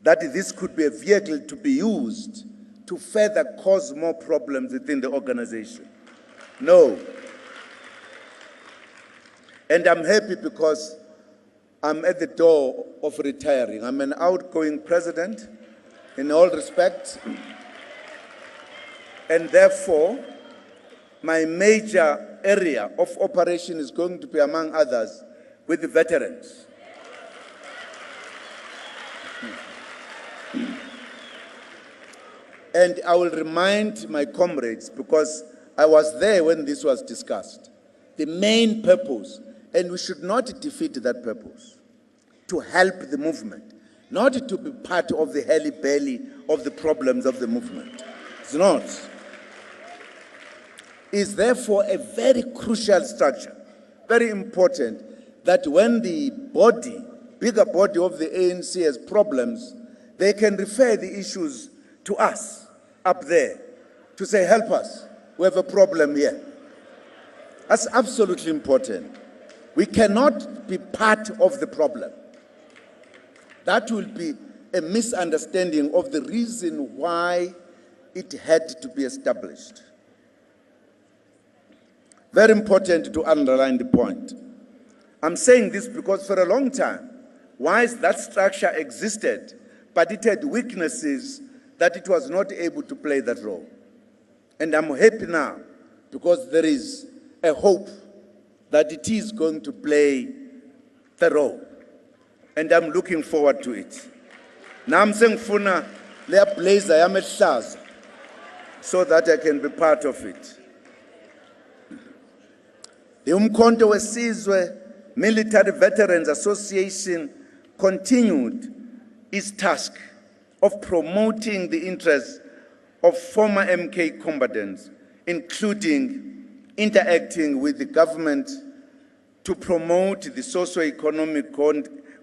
that this could be a vehicle to be used to further cause more problems within the organization. No. And I'm happy because I'm at the door of retiring. I'm an outgoing president in all respects. And therefore, my major area of operation is going to be, among others, with the veterans. And I will remind my comrades, because I was there when this was discussed, the main purpose, and we should not defeat that purpose, to help the movement, not to be part of the belly of the problems of the movement. It's not. It's therefore a very crucial structure, very important, that when the bigger body of the ANC has problems, they can refer the issues to us up there to say, help us, we have a problem here. That's absolutely important. We cannot be part of the problem. That will be a misunderstanding of the reason why it had to be established. Very important to underline the point. I'm saying this because for a long time, whilst that structure existed, but it had weaknesses that it was not able to play that role. And I'm happy now because there is a hope that it is going to play the role. And I'm looking forward to it. Now I'm saying funa le blazer yamehlaza so that I can be part of it. The Umkhonto weSizwe Military Veterans Association continued its task of promoting the interests of former MK combatants, including interacting with the government to promote the socio-economic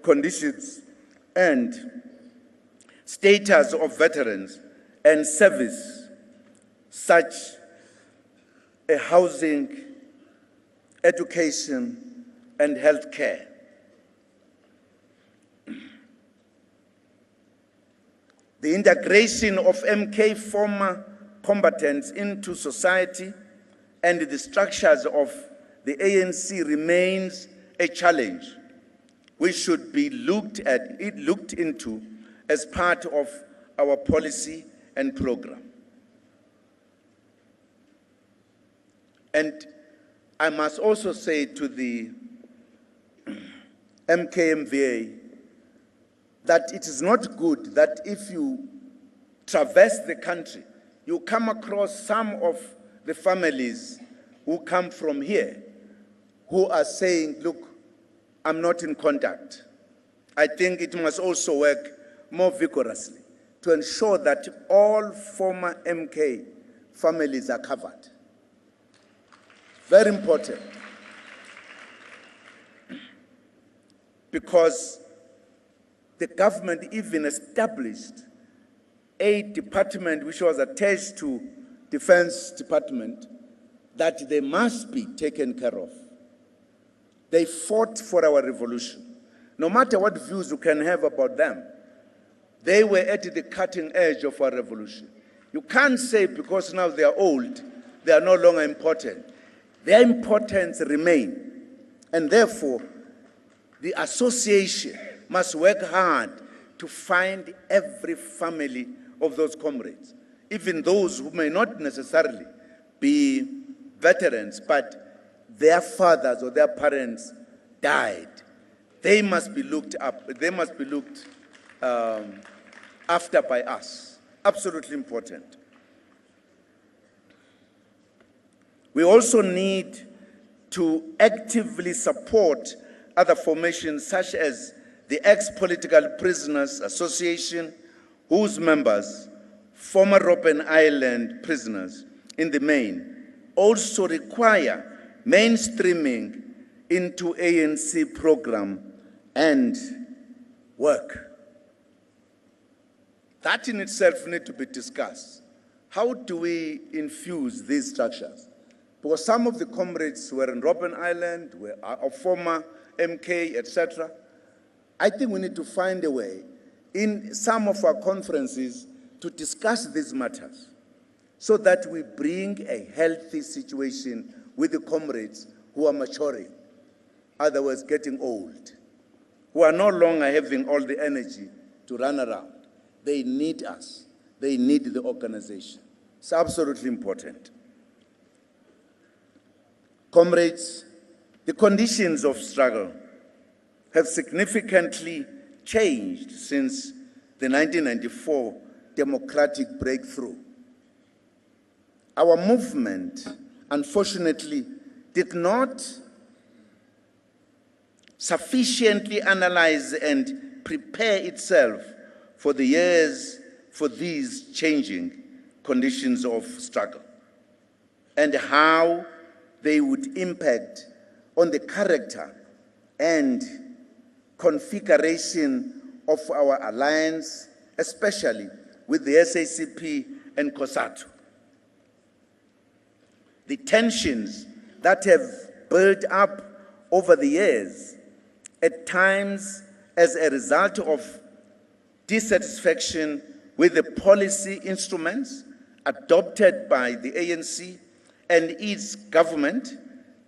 conditions and status of veterans and service, such as housing, education, and health care. The integration of MK former combatants into society and the structures of the ANC remains a challenge which should be looked into as part of our policy and program. And I must also say to the MKMVA that it is not good that if you traverse the country, you come across some of the families who come from here who are saying, look, I'm not in contact. I think it must also work more vigorously to ensure that all former MK families are covered. Very important. Because the government even established a department which was attached to Defense Department that they must be taken care of. They fought for our revolution. No matter what views you can have about them, they were at the cutting edge of our revolution. You can't say because now they are old, they are no longer important. Their importance remains. And therefore, the association must work hard to find every family of those comrades, even those who may not necessarily be veterans, but their fathers or their parents died. They must be looked up. They must be looked after by us. Absolutely important. We also need to actively support other formations such as the Ex-Political Prisoners Association, whose members, former Robben Island prisoners in the main, also require mainstreaming into ANC program and work. That in itself needs to be discussed. How do we infuse these structures? Because some of the comrades who were in Robben Island, were former MK, etc. I think we need to find a way in some of our conferences to discuss these matters so that we bring a healthy situation with the comrades who are maturing, otherwise getting old, who are no longer having all the energy to run around. They need us. They need the organization. It's absolutely important. Comrades, the conditions of struggle have significantly changed since the 1994 democratic breakthrough. Our movement, unfortunately, did not sufficiently analyze and prepare itself for the years for these changing conditions of struggle and how they would impact on the character and configuration of our alliance, especially with the SACP and COSATU. The tensions that have built up over the years, at times as a result of dissatisfaction with the policy instruments adopted by the ANC and its government,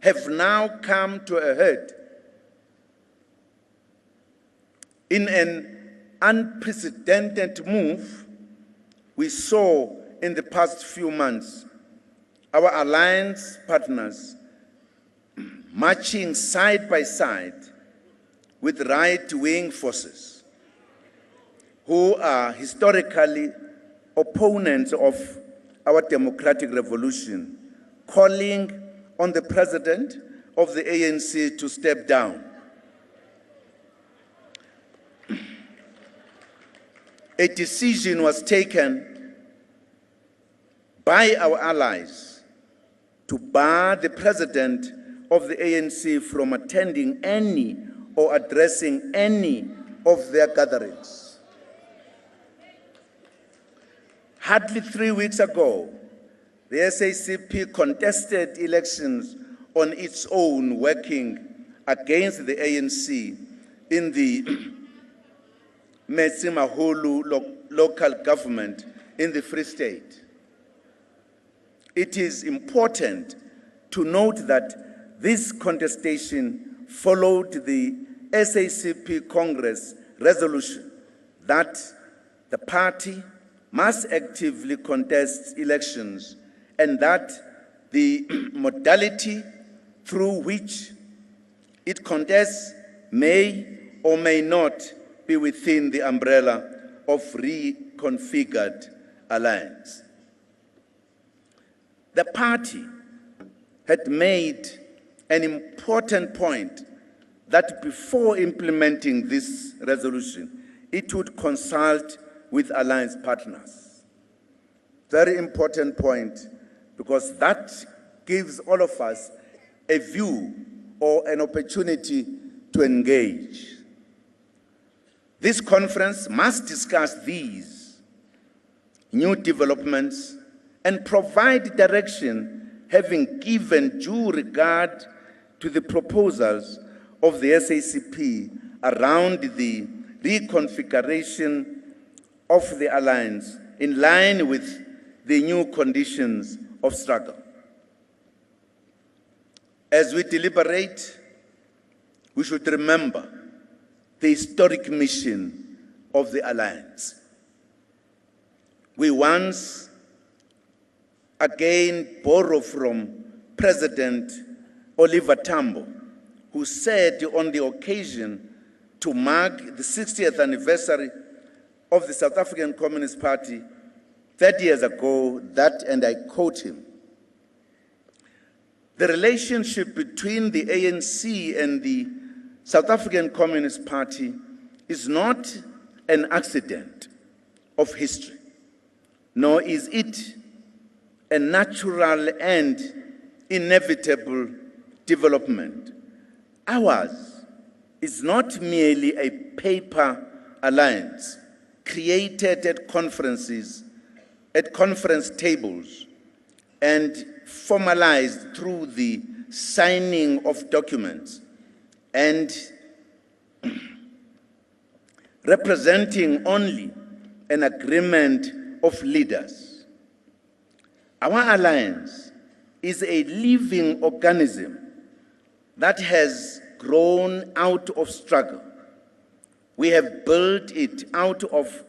have now come to a head in an unprecedented move we saw in the past few months. Our alliance partners marching side by side with right-wing forces who are historically opponents of our democratic revolution, calling on the president of the ANC to step down. A decision was taken by our allies to bar the president of the ANC from attending any or addressing any of their gatherings. Hardly 3 weeks ago, the SACP contested elections on its own, working against the ANC in the Metsimaholo local government in the Free State. It is important to note that this contestation followed the SACP Congress resolution that the party must actively contest elections and that the modality through which it contests may or may not be within the umbrella of reconfigured alliance. The party had made an important point that before implementing this resolution, it would consult with alliance partners. Very important point, because that gives all of us a view or an opportunity to engage. This conference must discuss these new developments and provide direction, having given due regard to the proposals of the SACP around the reconfiguration of the alliance in line with the new conditions of struggle. As we deliberate, we should remember the historic mission of the alliance. We once again borrow from President Oliver Tambo, who said on the occasion to mark the 60th anniversary of the South African Communist Party 30 years ago, that, and I quote him, "The relationship between the ANC and the South African Communist Party is not an accident of history, nor is it a natural and inevitable development. Ours is not merely a paper alliance created at conferences, at conference tables, and formalized through the signing of documents and representing only an agreement of leaders. Our alliance is a living organism that has grown out of struggle. We have built it out of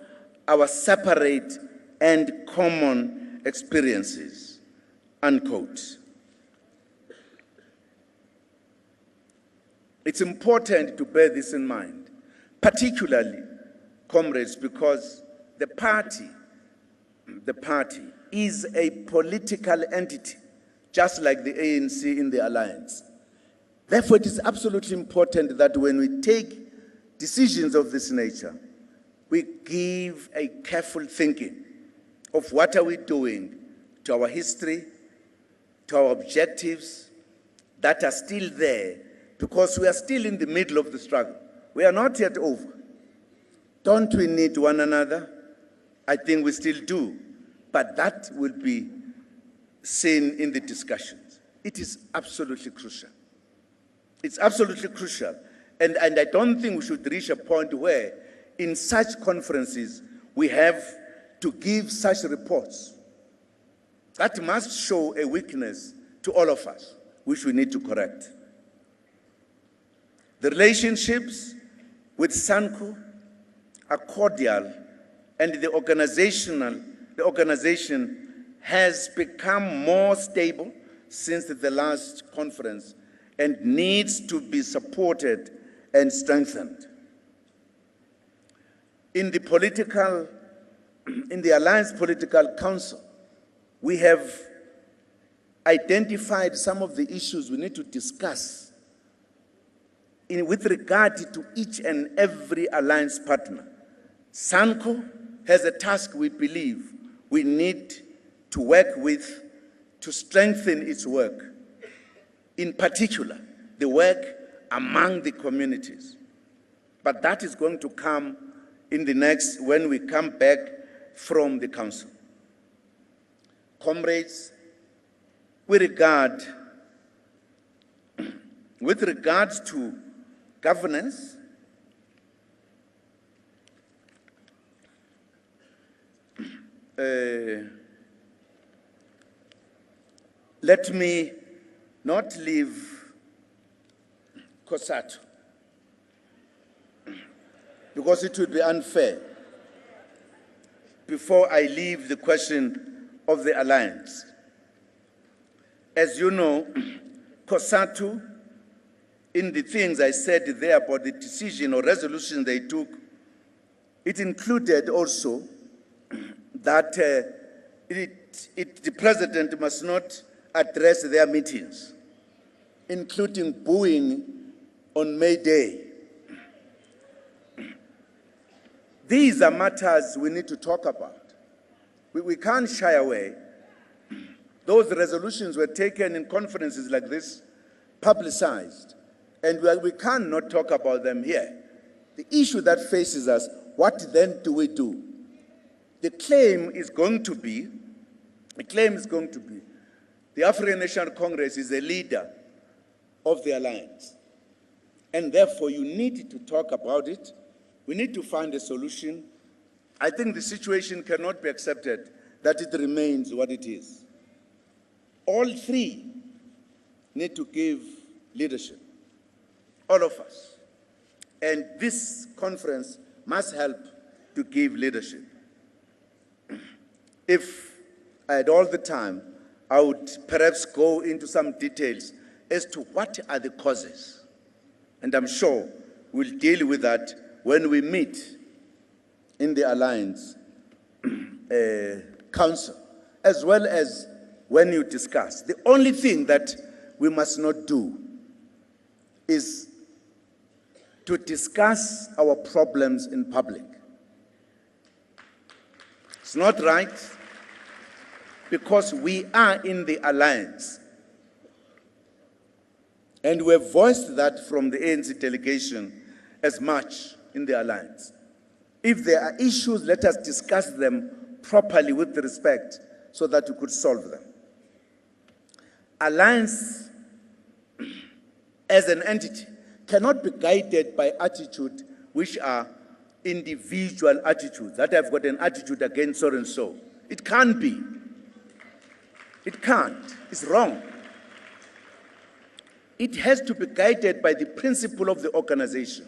our separate and common experiences," unquote. It's important to bear this in mind, particularly, comrades, because the party is a political entity, just like the ANC in the alliance. Therefore, it is absolutely important that when we take decisions of this nature, we give a careful thinking of what are we doing to our history, to our objectives that are still there, because we are still in the middle of the struggle. We are not yet over. Don't we need one another? I think we still do, but that will be seen in the discussions. It is absolutely crucial. It's absolutely crucial. And I don't think we should reach a point where in such conferences we have to give such reports. That must show a weakness to all of us, which we need to correct. The relationships with SANCO are cordial, and the organization has become more stable since the last conference and needs to be supported and strengthened. In the Alliance Political Council, we have identified some of the issues we need to discuss with regard to each and every alliance partner. SANCO has a task we believe we need to work with to strengthen its work, in particular, the work among the communities. But that is going to come in the next, when we come back from the council. Comrades, with regards to governance, let me not leave COSATU, because it would be unfair, before I leave the question of the alliance. As you know, COSATU, in the things I said there about the decision or resolution they took, it included also that the president must not address their meetings, including booing on May Day. These are matters we need to talk about. We can't shy away. Those resolutions were taken in conferences like this, publicized, and we cannot talk about them here. The issue that faces us, what then do we do? The claim is going to be, the African National Congress is the leader of the alliance. And therefore, you need to talk about it. We need to find a solution. I think the situation cannot be accepted that it remains what it is. All three need to give leadership, all of us. And this conference must help to give leadership. If I had all the time, I would perhaps go into some details as to what are the causes. And I'm sure we'll deal with that when we meet in the Alliance Council, as well as when you discuss. The only thing that we must not do is to discuss our problems in public. It's not right, because we are in the alliance. And we have voiced that from the ANC delegation as much in the alliance. If there are issues, let us discuss them properly with respect so that we could solve them. Alliance as an entity cannot be guided by attitudes which are individual attitudes, that I've got an attitude against so and so. It can't be. It can't. It's wrong. It has to be guided by the principle of the organization.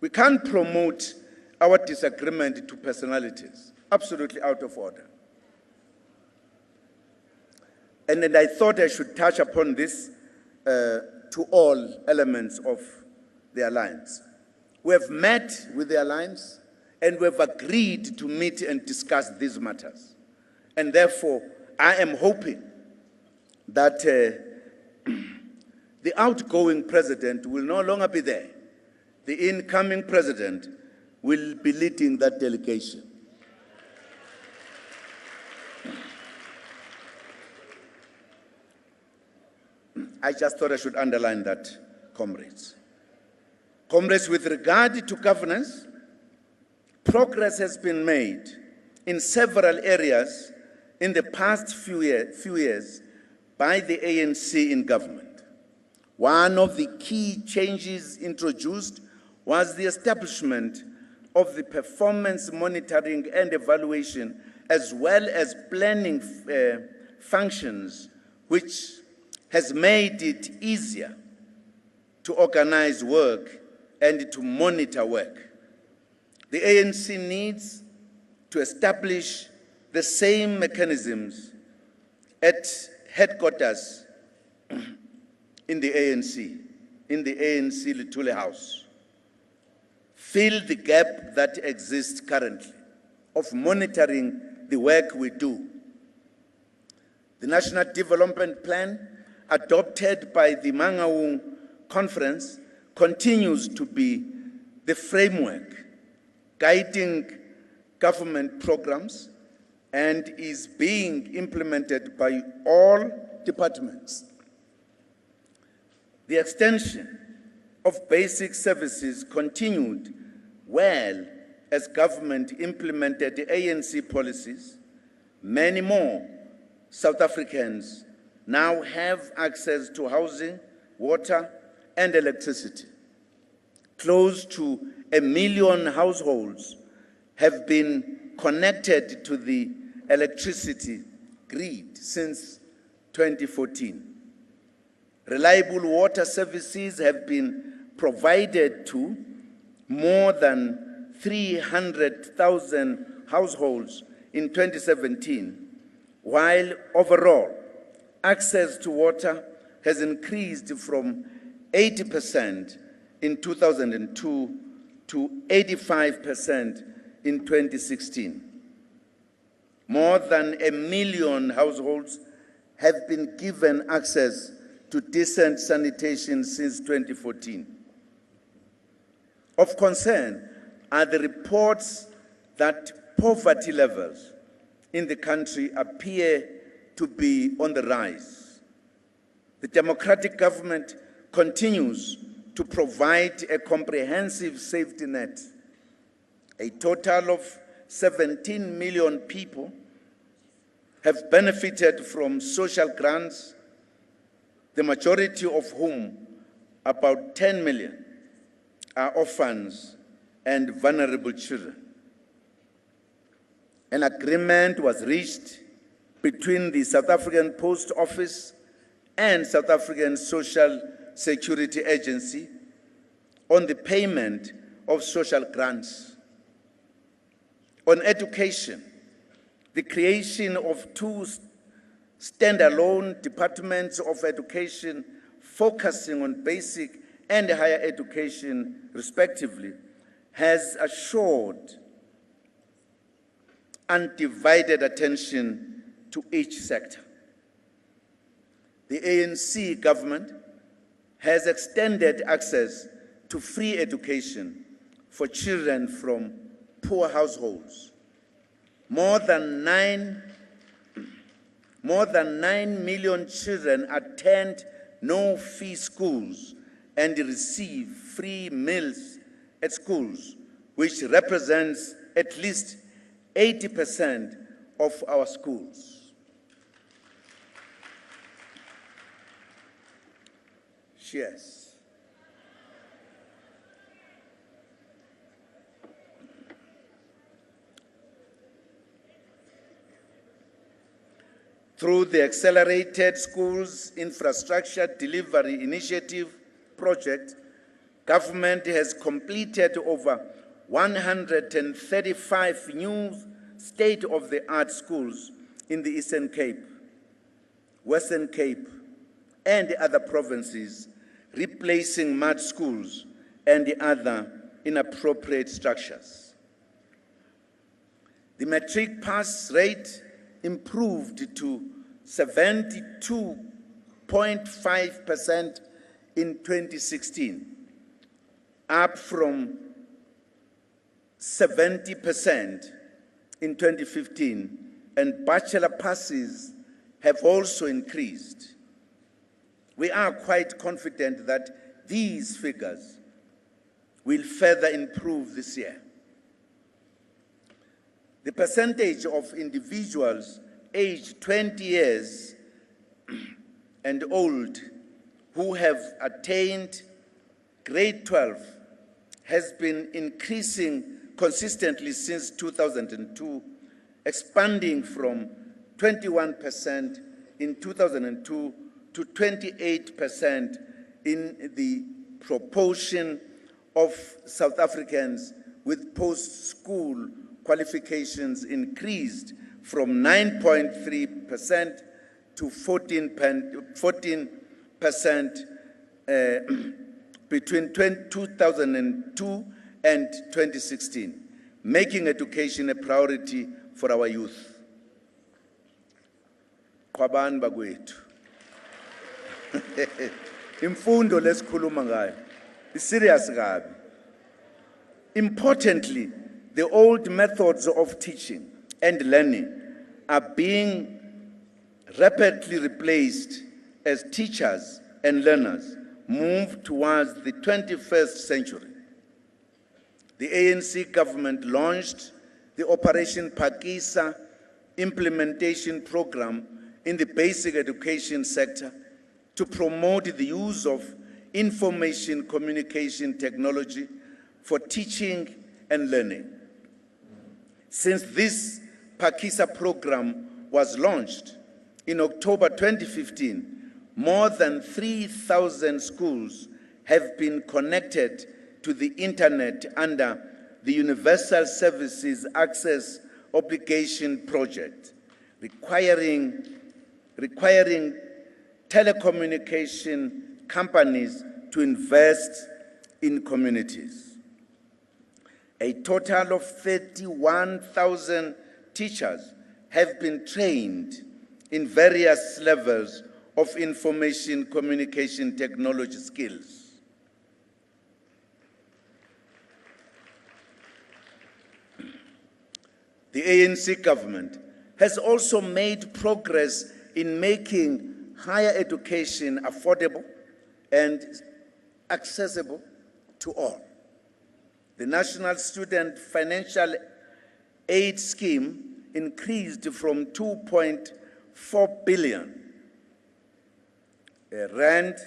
We can't promote our disagreement to personalities. Absolutely out of order. And then I thought I should touch upon this to all elements of the alliance. We have met with the alliance and we have agreed to meet and discuss these matters. And therefore, I am hoping that the outgoing president will no longer be there. The incoming president will be leading that delegation. I just thought I should underline that, comrades. Comrades, with regard to governance, progress has been made in several areas in the past few years by the ANC in government. One of the key changes introduced was the establishment of the performance monitoring and evaluation, as well as planning functions, which has made it easier to organize work and to monitor work. The ANC needs to establish the same mechanisms at headquarters in the ANC Lithule House. Fill the gap that exists currently of monitoring the work we do. The National Development Plan, adopted by the Mangaung Conference, continues to be the framework guiding government programs and is being implemented by all departments. The extension of basic services continued well as government implemented the ANC policies. Many more South Africans now have access to housing, water, and electricity. Close to 1 million households have been connected to the electricity grid since 2014. Reliable water services have been provided to more than 300,000 households in 2017, while overall access to water has increased from 80% in 2002 to 85% in 2016. More than 1 million households have been given access to decent sanitation since 2014. Of concern are the reports that poverty levels in the country appear to be on the rise. The democratic government continues to provide a comprehensive safety net. A total of 17 million people have benefited from social grants, the majority of whom, about 10 million, are orphans and vulnerable children. An agreement was reached between the South African Post Office and South African Social Security Agency on the payment of social grants. On education, the creation of 2 standalone departments of education focusing on basic and higher education, respectively, has assured undivided attention to each sector. The ANC government has extended access to free education for children from poor households. More than 9 million children attend no-fee schools and receive free meals at schools, which represents at least 80% of our schools. Yes. Through the Accelerated Schools Infrastructure Delivery Initiative project, government has completed over 135 new state-of-the-art schools in the Eastern Cape, Western Cape, and the other provinces, replacing mud schools and the other inappropriate structures. The matric pass rate improved to 72.5% in 2016, up from 70% in 2015, and bachelor passes have also increased. We are quite confident that these figures will further improve this year. The percentage of individuals aged 20 years and old who have attained grade 12 has been increasing consistently since 2002, expanding from 21% in 2002 to 28% in the proportion of South Africans with post-school qualifications increased from 9.3% to 14% between 2002 and 2016, making education a priority for our youth. Kwabani bakwethu. Imfundo lesikhuluma ngayo iserious kabi. Importantly, the old methods of teaching and learning are being rapidly replaced as teachers and learners move towards the 21st century. The ANC government launched the Operation Phakisa implementation program in the basic education sector to promote the use of information communication technology for teaching and learning. Since this Phakisa program was launched in October 2015, more than 3,000 schools have been connected to the internet under the Universal Services Access Obligation Project, requiring telecommunication companies to invest in communities. A total of 31,000 teachers have been trained in various levels of information communication technology skills. The ANC government has also made progress in making higher education affordable and accessible to all. The National Student Financial Aid Scheme increased from 2.4 billion rand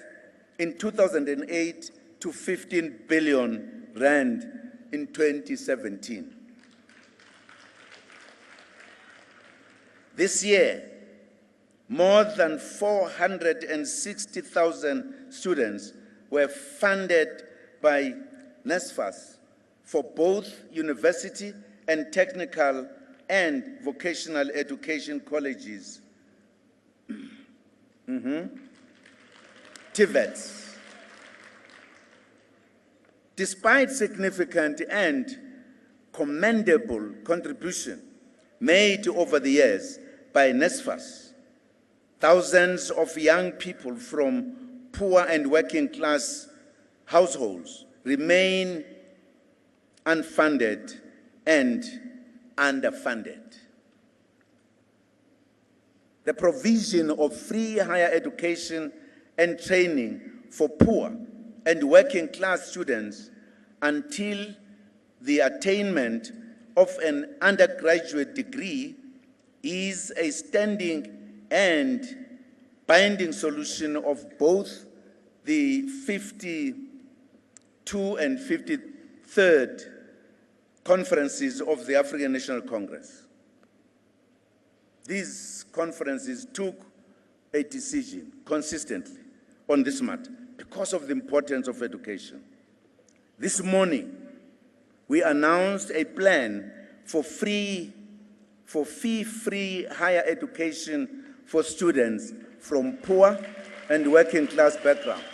in 2008 to 15 billion rand in 2017. This year, more than 460,000 students were funded by NSFAS for both university and technical and vocational education colleges, TVETs. Despite significant and commendable contribution made over the years by NSFAS, thousands of young people from poor and working class households remain unfunded and underfunded. The provision of free higher education and training for poor and working class students until the attainment of an undergraduate degree is a standing and binding solution of both the 52 and 53rd conferences of the African National Congress. These conferences took a decision consistently on this matter because of the importance of education. This morning, we announced a plan for fee-free higher education for students from poor and working class backgrounds.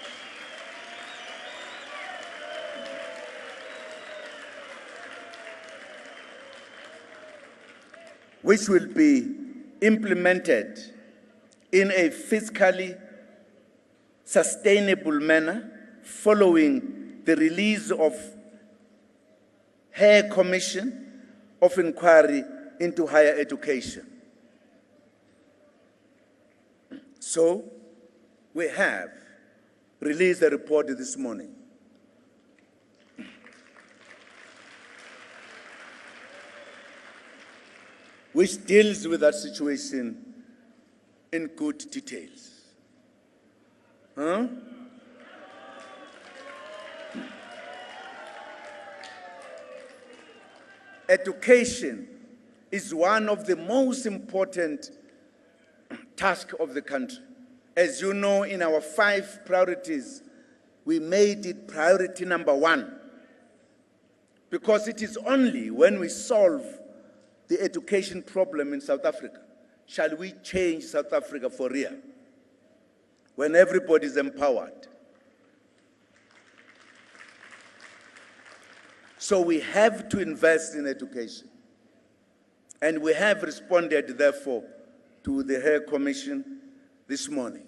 Which will be implemented in a fiscally sustainable manner following the release of Hare Commission of Inquiry into Higher Education. So, we have released a report this morning. Which deals with that situation in good details. Education is one of the most important tasks of the country. As you know, in our 5 priorities, we made it priority number 1, because it is only when we solve the education problem in South Africa shall we change South Africa for real, when everybody is empowered. So we have to invest in education. And we have responded, therefore, to the Hare Commission this morning,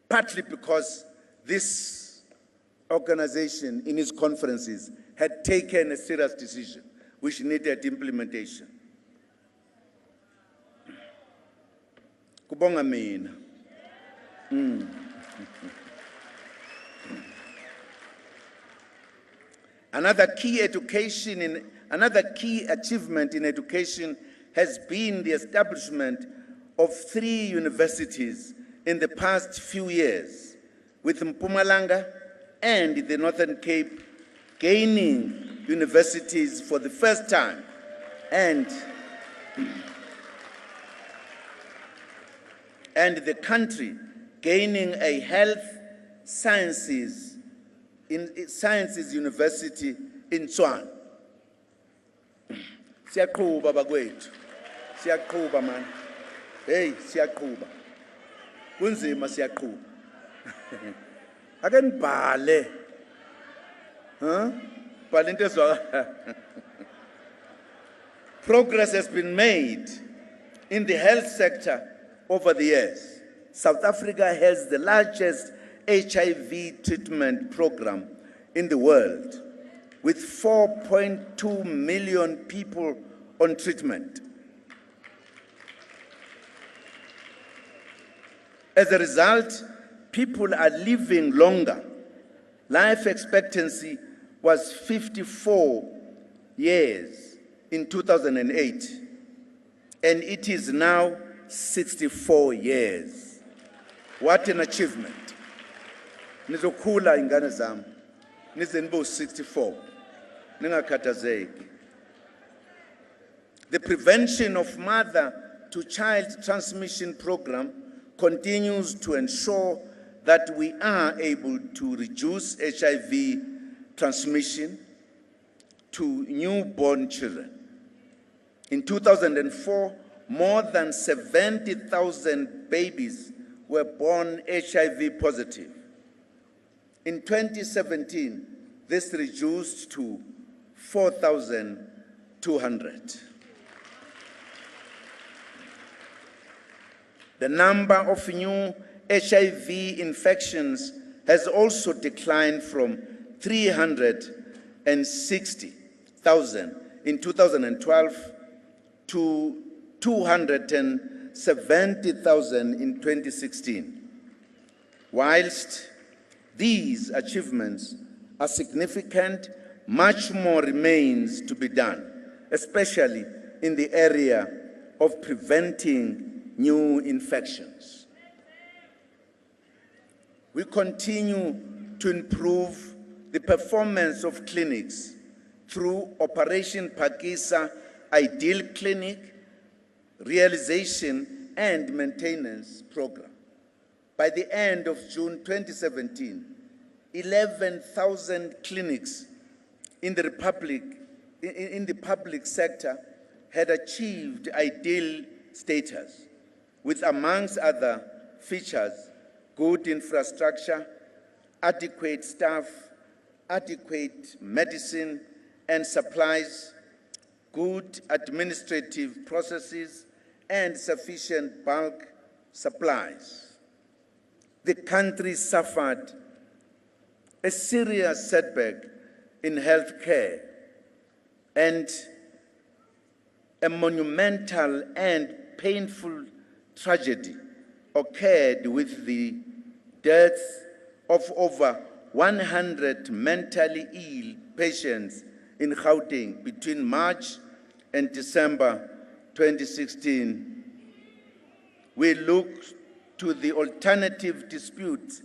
partly because this organization in its conferences had taken a serious decision which needed implementation. Kubonga mina. Another key achievement in education has been the establishment of 3 universities in the past few years, with Mpumalanga and the Northern Cape gaining universities for the first time, and the country gaining a health sciences university in Tshwane. Siyaqhuba bakwethu. Siyaqhuba man. Hey, siyaqhuba. Kunzima siyaqhuba. Ake nibhale. Bhala into ezwakala. Progress has been made in the health sector over the years. South Africa has the largest HIV treatment program in the world, with 4.2 million people on treatment. As a result, people are living longer. Life expectancy was 54 years in 2008, and it is now 64 years. What an achievement. Nizokhula ingane zami. Nize nibe 64. Ningakhathazeki. The prevention of mother-to-child transmission program continues to ensure that we are able to reduce HIV transmission to newborn children. In 2004, more than 70,000 babies were born HIV positive. In 2017, this reduced to 4,200. The number of new HIV infections has also declined from 360,000 in 2012 to 270,000 in 2016. Whilst these achievements are significant, much more remains to be done, especially in the area of preventing new infections. We continue to improve the performance of clinics through Operation Phakisa Ideal Clinic realization and maintenance program. By the end of June 2017, 11,000 clinics in the public sector had achieved ideal status, with amongst other features, good infrastructure, adequate staff, adequate medicine and supplies, good administrative processes, and sufficient bulk supplies. The country suffered a serious setback in healthcare, and a monumental and painful tragedy occurred with the deaths of over 100 mentally ill patients in Gauteng between March and December 2016. We look to the alternative dispute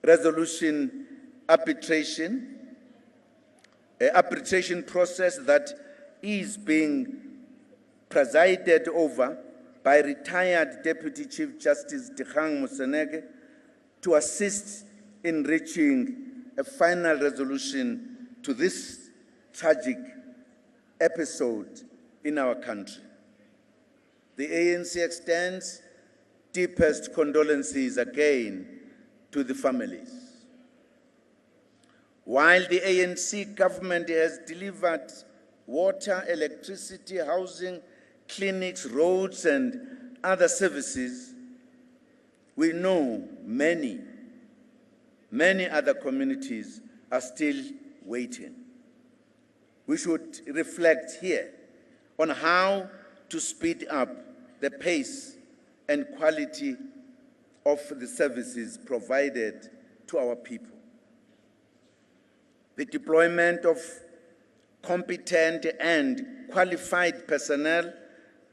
resolution arbitration process that is being presided over by retired Deputy Chief Justice Dikgang Moseneke to assist in reaching a final resolution to this tragic episode in our country. The ANC extends deepest condolences again to the families. While the ANC government has delivered water, electricity, housing, clinics, roads, and other services, we know many other communities are still waiting. We should reflect here on how to speed up the pace and quality of the services provided to our people. The deployment of competent and qualified personnel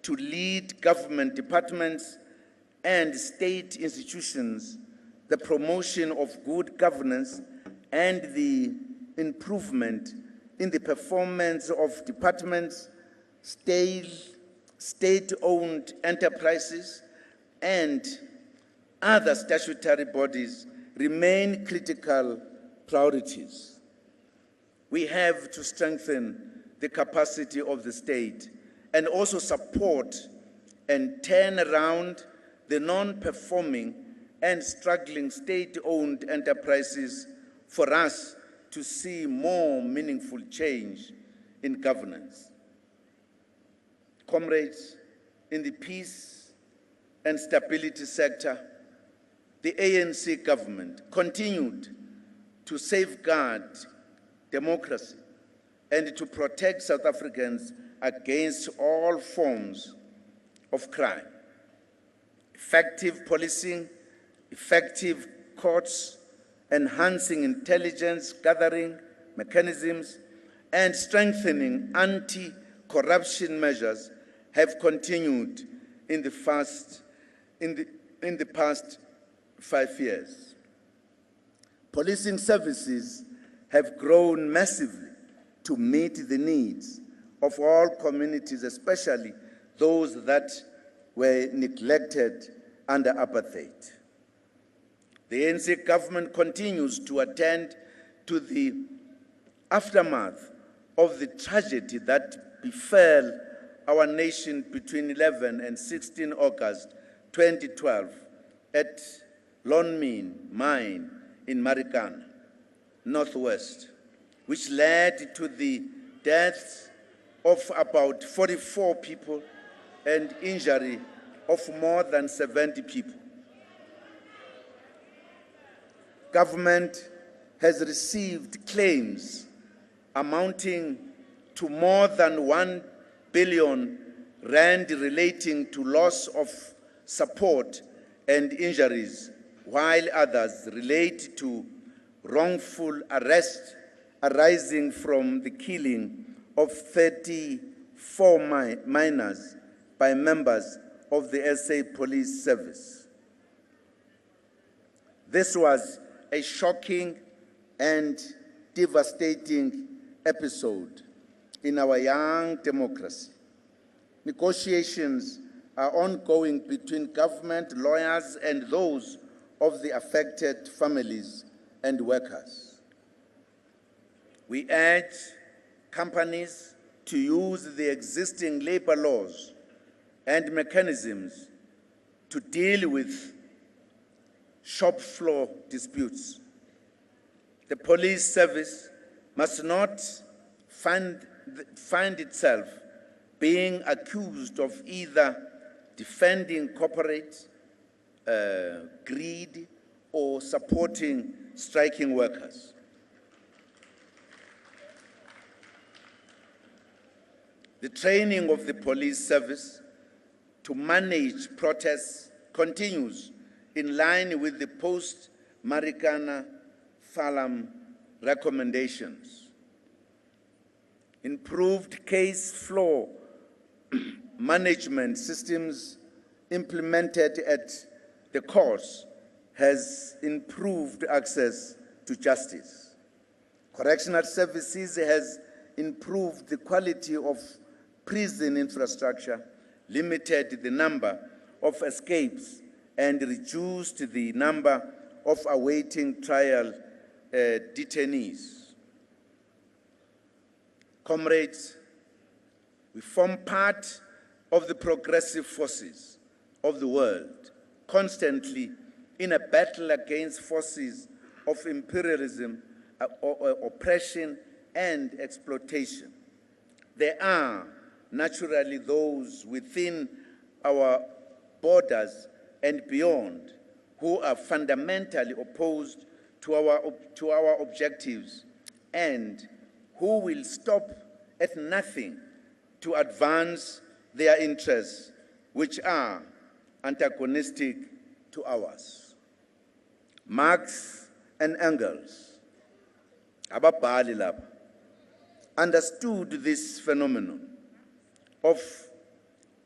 to lead government departments and state institutions, the promotion of good governance, and the improvement in the performance of departments, state-owned enterprises, and other statutory bodies remain critical priorities. We have to strengthen the capacity of the state and also support and turn around the non-performing and struggling state-owned enterprises for us to see more meaningful change in governance. Comrades, in the peace and stability sector, the ANC government continued to safeguard democracy and to protect South Africans against all forms of crime. Effective policing, effective courts, enhancing intelligence gathering mechanisms, and strengthening anti-corruption measures have continued in the past 5 years. Policing services have grown massively to meet the needs of all communities, especially those that were neglected under apartheid. The ANC government continues to attend to the aftermath of the tragedy that befell our nation between 11 and 16 August 2012 at Lonmin Mine in Marikana, Northwest, which led to the deaths of about 44 people and injury of more than 70 people. Government has received claims amounting to more than 1 billion rand relating to loss of support and injuries, while others relate to wrongful arrest arising from the killing of 34 miners by members of the SA Police Service. This was a shocking and devastating episode in our young democracy. Negotiations are ongoing between government, lawyers, and those of the affected families and workers. We urge companies to use the existing labor laws and mechanisms to deal with shop floor disputes. The police service must not find itself being accused of either defending corporate greed or supporting striking workers. The training of the police service to manage protests continues in line with the post-Marikana Falam recommendations. Improved case flow management systems implemented at the courts has improved access to justice. Correctional services has improved the quality of prison infrastructure, limited the number of escapes, and reduced the number of awaiting trial detainees. Comrades, we form part of the progressive forces of the world, constantly in a battle against forces of imperialism, oppression, and exploitation. There are naturally those within our borders and beyond who are fundamentally opposed to our objectives and who will stop at nothing to advance their interests, which are antagonistic to ours. Marx and Engels, ababhali lapha, understood this phenomenon of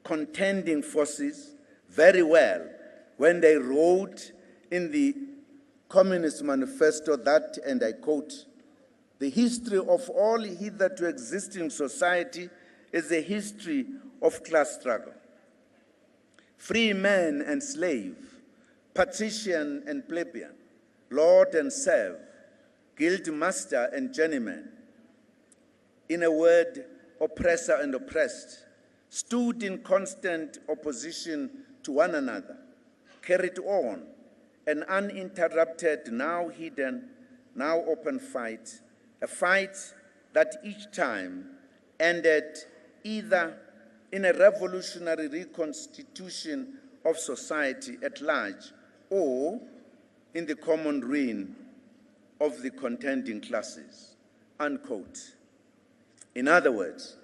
contending forces very well when they wrote in the Communist Manifesto that, and I quote, "The history of all hitherto existing society is a history of class struggle. Free man and slave, patrician and plebeian, lord and serf, guild master and journeyman, in a word, oppressor and oppressed, stood in constant opposition to one another, carried on an uninterrupted, now hidden, now open fight, a fight that each time ended either in a revolutionary reconstitution of society at large or in the common ruin of the contending classes," unquote. In other words,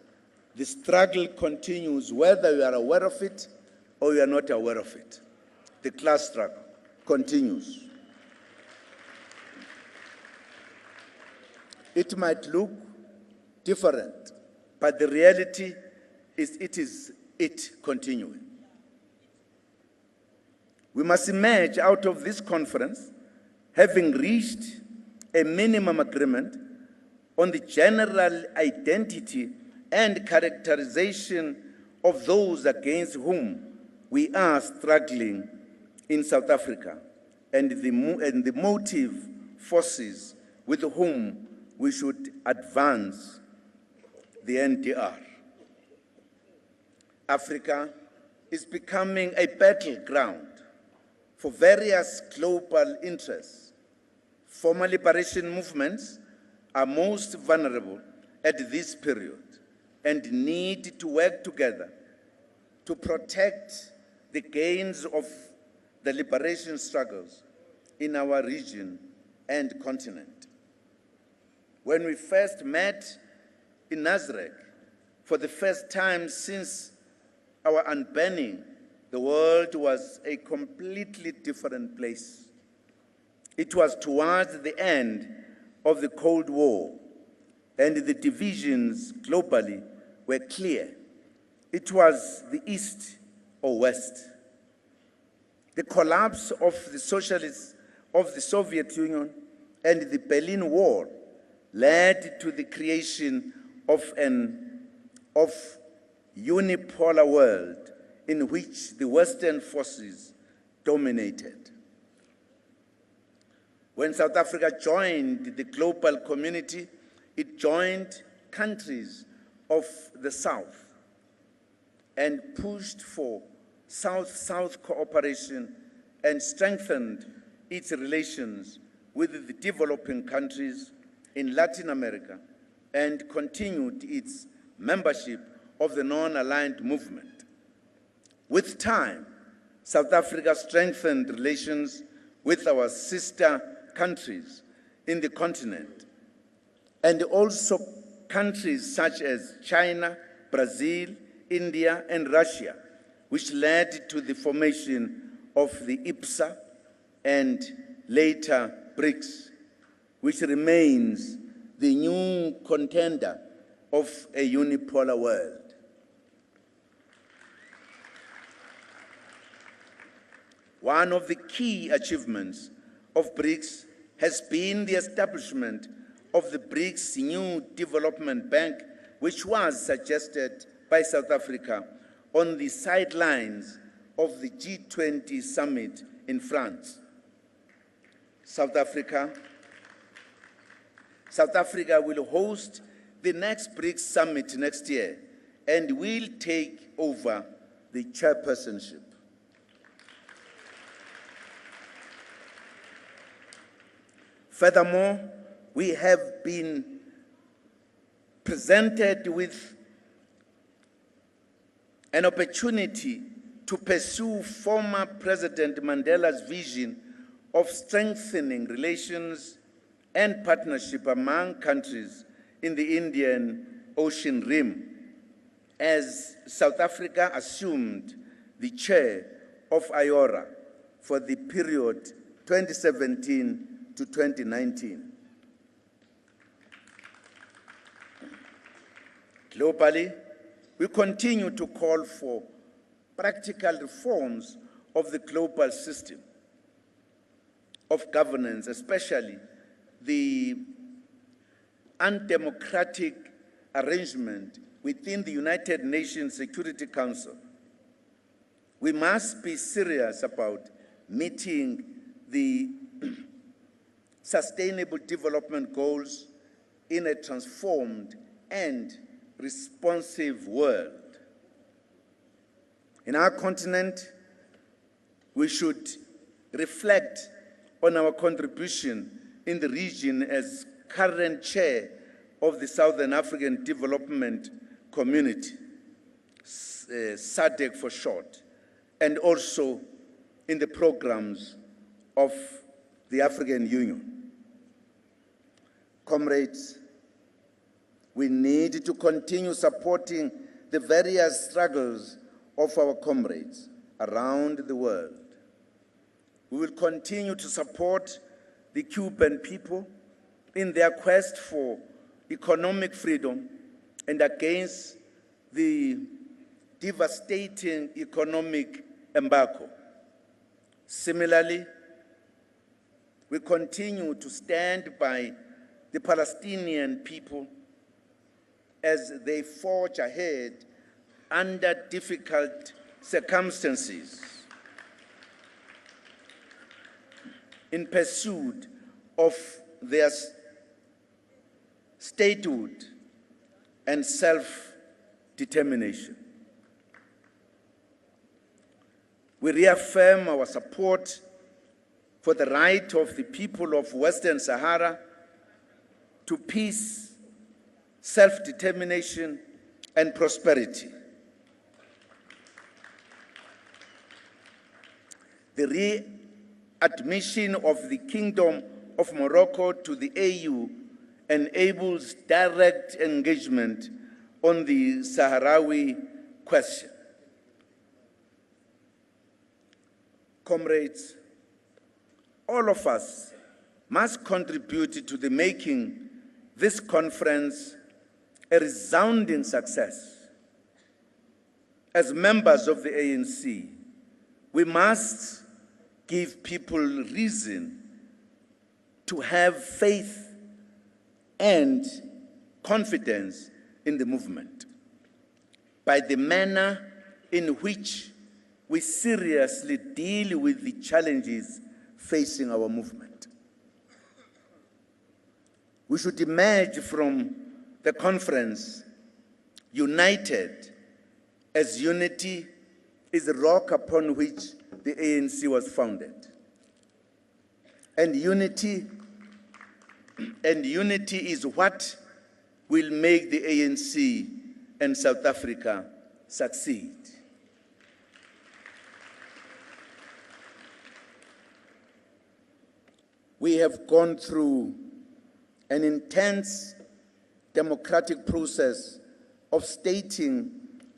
the struggle continues whether you are aware of it or you are not aware of it. The class struggle continues. It might look different, but the reality is it continuing. We must emerge out of this conference having reached a minimum agreement on the general identity and characterization of those against whom we are struggling in South Africa and the motive forces with whom we should advance the NDR. Africa is becoming a battleground for various global interests. Former liberation movements are most vulnerable at this period and need to work together to protect the gains of the liberation struggles in our region and continent. When we first met in Nazareth for the first time since our unbanning, the world was a completely different place. It was towards the end of the Cold War, and the divisions globally were clear. It was the East or West. The collapse of the Soviet Union and the Berlin Wall led to the creation of unipolar world in which the Western forces dominated. When South Africa joined the global community, it joined countries of the South and pushed for South-South cooperation and strengthened its relations with the developing countries in Latin America and continued its membership of the non-aligned movement. With time, South Africa strengthened relations with our sister countries in the continent and also countries such as China, Brazil, India, and Russia, which led to the formation of the IPSA and later BRICS, which remains the new contender of a unipolar world. One of the key achievements of BRICS has been the establishment of the BRICS New Development Bank, which was suggested by South Africa on the sidelines of the G20 summit in France. South Africa will host the next BRICS summit next year and will take over the chairpersonship. Furthermore, we have been presented with an opportunity to pursue former President Mandela's vision of strengthening relations and partnership among countries in the Indian Ocean Rim, as South Africa assumed the chair of IORA for the period 2017 to 2019. Globally, we continue to call for practical reforms of the global system of governance, especially the undemocratic arrangement within the United Nations Security Council. We must be serious about meeting the Sustainable Development Goals in a transformed and responsive world. In our continent, we should reflect on our contribution in the region as current chair of the Southern African Development Community, SADC for short, and also in the programs of the African Union. Comrades, we need to continue supporting the various struggles of our comrades around the world. We will continue to support the Cuban people in their quest for economic freedom and against the devastating economic embargo. Similarly, we continue to stand by the Palestinian people as they forge ahead under difficult circumstances in pursuit of their statehood and self-determination. We reaffirm our support for the right of the people of Western Sahara to peace, self-determination, and prosperity. The readmission of the Kingdom of Morocco to the AU enables direct engagement on the Sahrawi question. Comrades, all of us must contribute to the making this conference a resounding success. As members of the ANC, we must give people reason to have faith and confidence in the movement by the manner in which we seriously deal with the challenges facing our movement. We should emerge from the conference united, as unity is the rock upon which the ANC was founded. And unity is what will make the ANC and South Africa succeed. We have gone through an intense democratic process of stating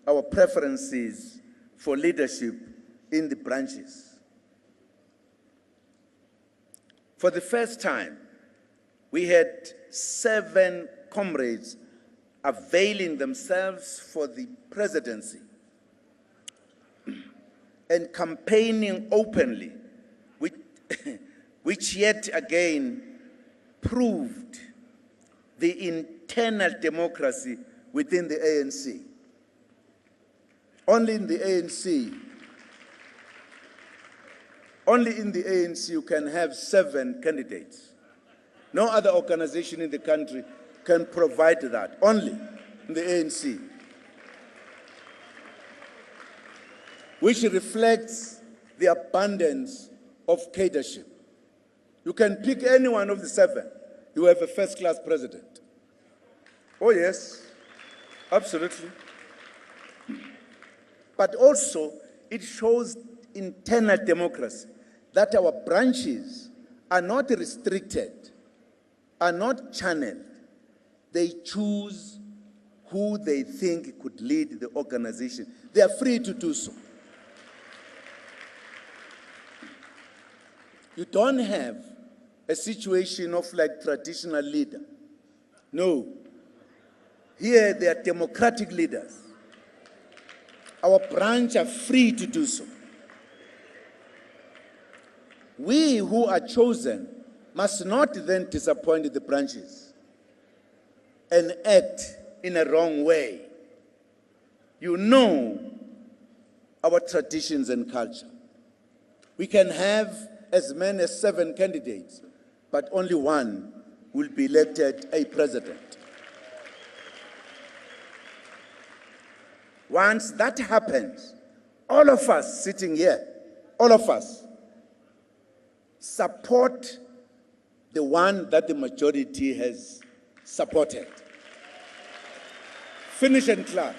our preferences for leadership in the branches. For the first time, we had 7 comrades availing themselves for the presidency and campaigning openly, which yet again proved the internal democracy within the ANC. Only in the ANC you can have 7 candidates. No other organization in the country can provide that, only in the ANC. Which reflects the abundance of cadreship. You can pick any one of the 7. You have a first-class president. Oh yes, absolutely. But also, it shows internal democracy, that our branches are not restricted, are not channeled. They choose who they think could lead the organization. They are free to do so. You don't have a situation of like traditional leader. No. Here they are democratic leaders. Our branch are free to do so. We who are chosen must not then disappoint the branches and act in a wrong way. You know our traditions and culture. We can have as many as 7 candidates, but only one will be elected a president. Once that happens, all of us sitting here, all of us, support the one that the majority has supported. Finish and clear.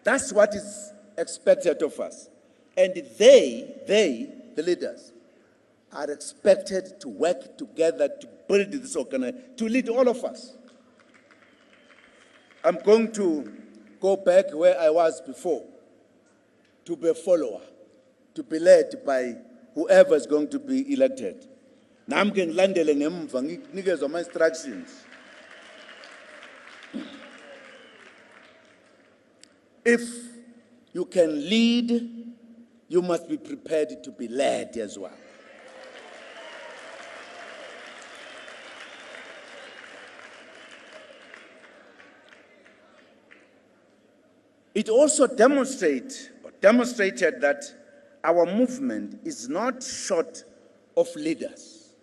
That's what is expected of us. And they, the leaders, are expected to work together to build this organization, to lead all of us. I'm going to go back where I was before, to be a follower, to be led by whoever is going to be elected. Now I'm going to land my instructions. If you can lead, you must be prepared to be led as well. It also demonstrated that our movement is not short of leaders.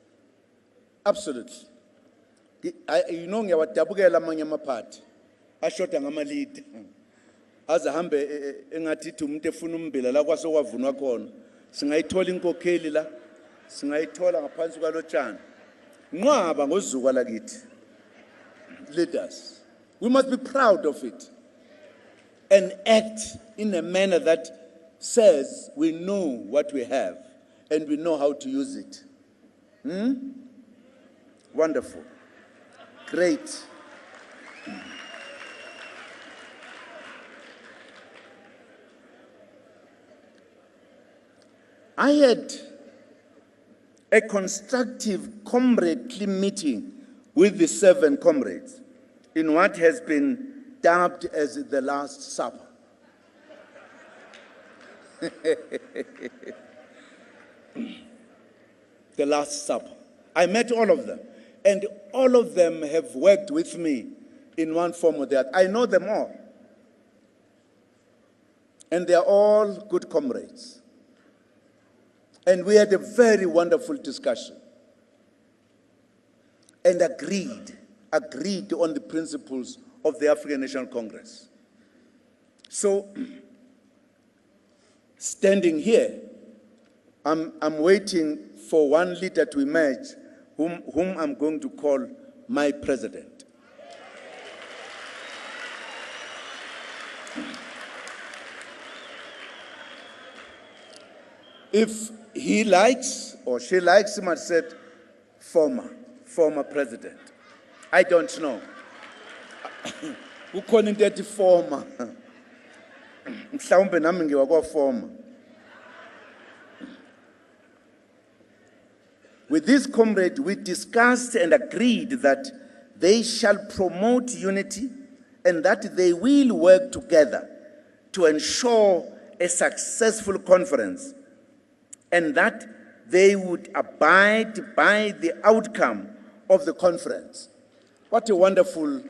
Absolutely. You know, ngiyawadabukelela amanye amaphathi ashoda ngama-leader. Aze hambe engathi umuntu efuna umbila la kwasokwavunwa khona. Singayithola inkokheli la, singayithola ngaphansi kwalotshani. Nqwaba ngozuka lakithi. Leaders. We must be proud of it and act in a manner that says we know what we have and we know how to use it. Wonderful. Great. I had a constructive comradely meeting with the 7 comrades in what has been dubbed as the Last Supper. The Last Supper. I met all of them, and all of them have worked with me in one form or the other. I know them all. And they are all good comrades. And we had a very wonderful discussion and agreed on the principles of the African National Congress. So, standing here, I'm waiting for one leader to emerge whom I'm going to call my president. If he likes or she likes him, I said, former president. I don't know. Who calling that former? Mhlawumbe nami ngiwakwa former. With this comrade, we discussed and agreed that they shall promote unity and that they will work together to ensure a successful conference, and that they would abide by the outcome of the conference. What a wonderful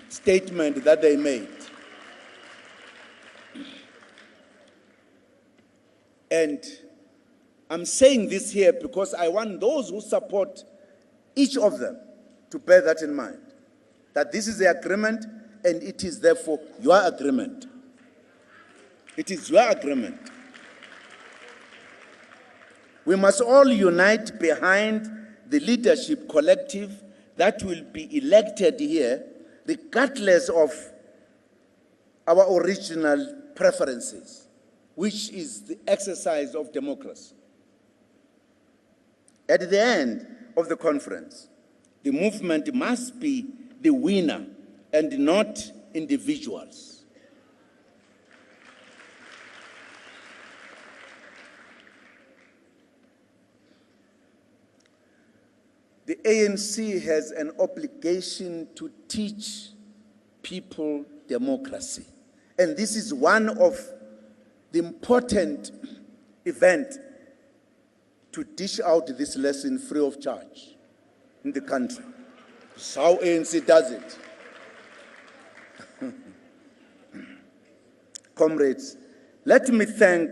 statement that they made. And I'm saying this here because I want those who support each of them to bear that in mind, that this is the agreement and it is therefore your agreement. It is your agreement. We must all unite behind the leadership collective that will be elected here, regardless of our original preferences, which is the exercise of democracy. At the end of the conference, the movement must be the winner and not individuals. the ANC has an obligation to teach people democracy. And this is one of the important events to dish out this lesson free of charge in the country. It's how ANC does it. Comrades, let me thank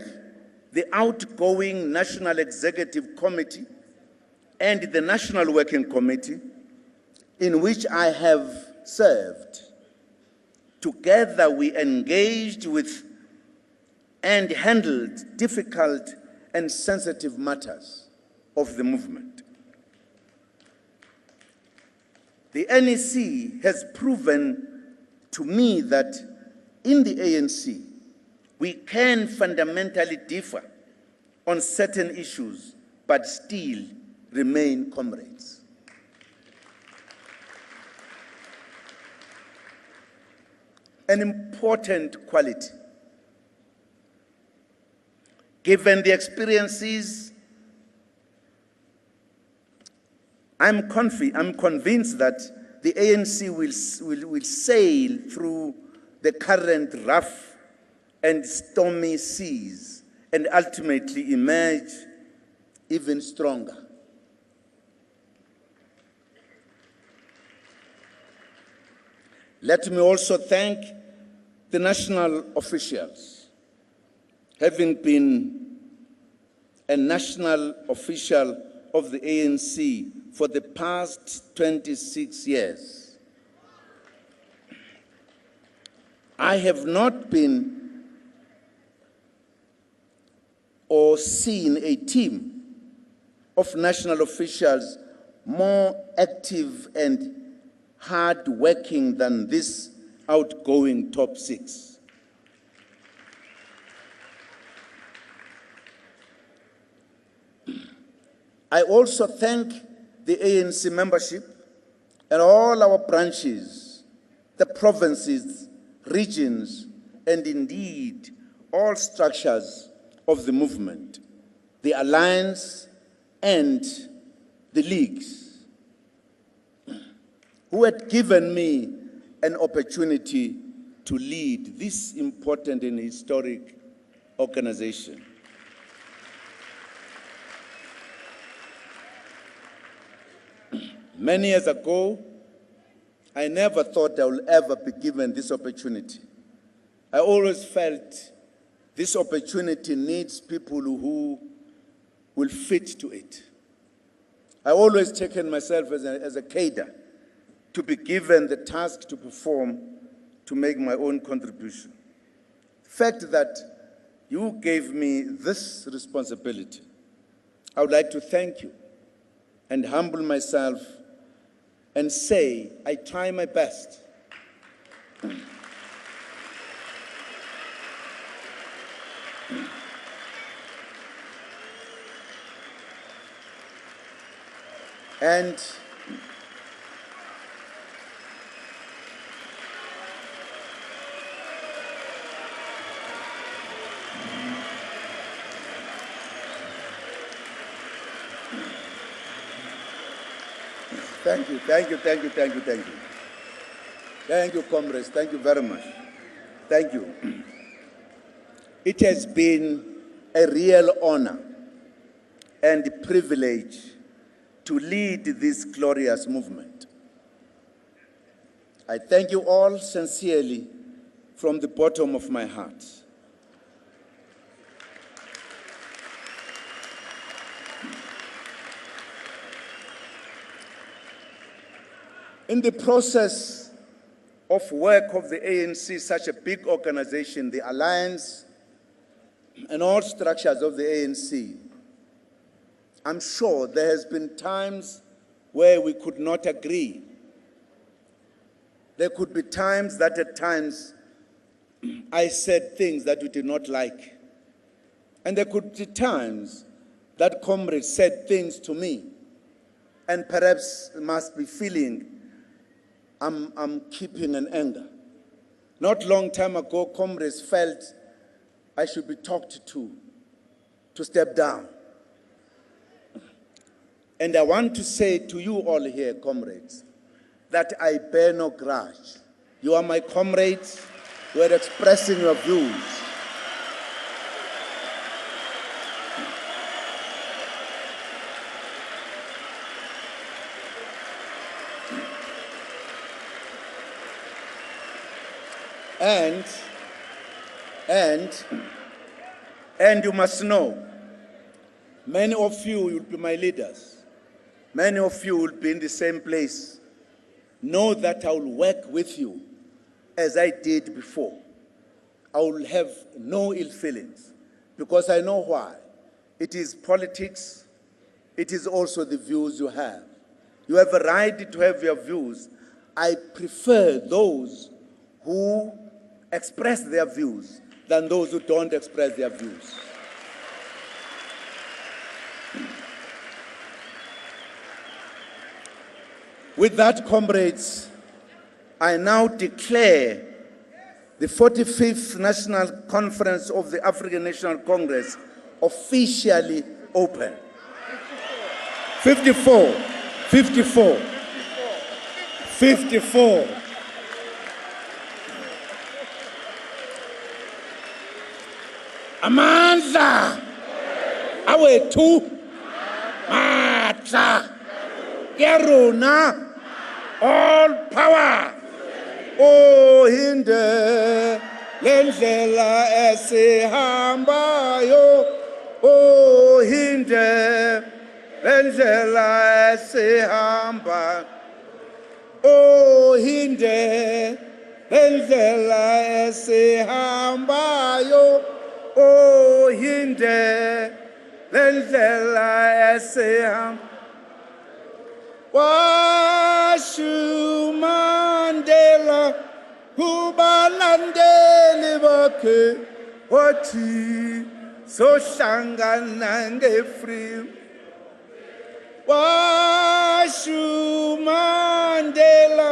the outgoing National Executive Committee and the National Working Committee, in which I have served. Together we engaged with and handled difficult and sensitive matters of the movement. The NEC has proven to me that in the ANC, we can fundamentally differ on certain issues, but still remain comrades. An important quality. Given the experiences, I'm convinced that the ANC will sail through the current rough and stormy seas and ultimately emerge even stronger. Let me also thank the national officials. Having been a national official of the ANC for the past 26 years, I have not been or seen a team of national officials more active and hard-working than this outgoing top six. I also thank the ANC membership and all our branches, the provinces, regions, and indeed all structures of the movement, the alliance and the leagues, who had given me an opportunity to lead this important and historic organization. Many years ago, I never thought I would ever be given this opportunity. I always felt this opportunity needs people who will fit to it. I always taken myself as a cadre to be given the task to perform, to make my own contribution. The fact that you gave me this responsibility, I would like to thank you and humble myself and say, I try my best. And thank you, thank you, thank you, thank you, thank you. Thank you, comrades, thank you very much. Thank you. It has been a real honor and privilege to lead this glorious movement. I thank you all sincerely from the bottom of my heart. In the process of work of the ANC, such a big organization, the Alliance, and all structures of the ANC, I'm sure there has been times where we could not agree. There could be times that at times I said things that we did not like. And there could be times that comrades said things to me and perhaps must be feeling I'm keeping an anger. Not long time ago, comrades felt I should be talked to step down. And I want to say to you all here, comrades, that I bear no grudge. You are my comrades. You are expressing your views. And you must know, many of you will be my leaders. Many of you will be in the same place. Know that I will work with you as I did before. I will have no ill feelings because I know why. It is politics. It is also the views you have. You have a right to have your views. I prefer those who express their views than those who don't express their views. With that, comrades, I now declare the 45th National Conference of the African National Congress officially open. 54. Amandla awethu matla yarona all power ohinde lendlela esihambayo ohinde lendlela esihamba ohinde lendlela esihambayo ohinde lendlela esihamba washu Mandela kubalandeli bakhe wathi sohlangana nge-free washu Mandela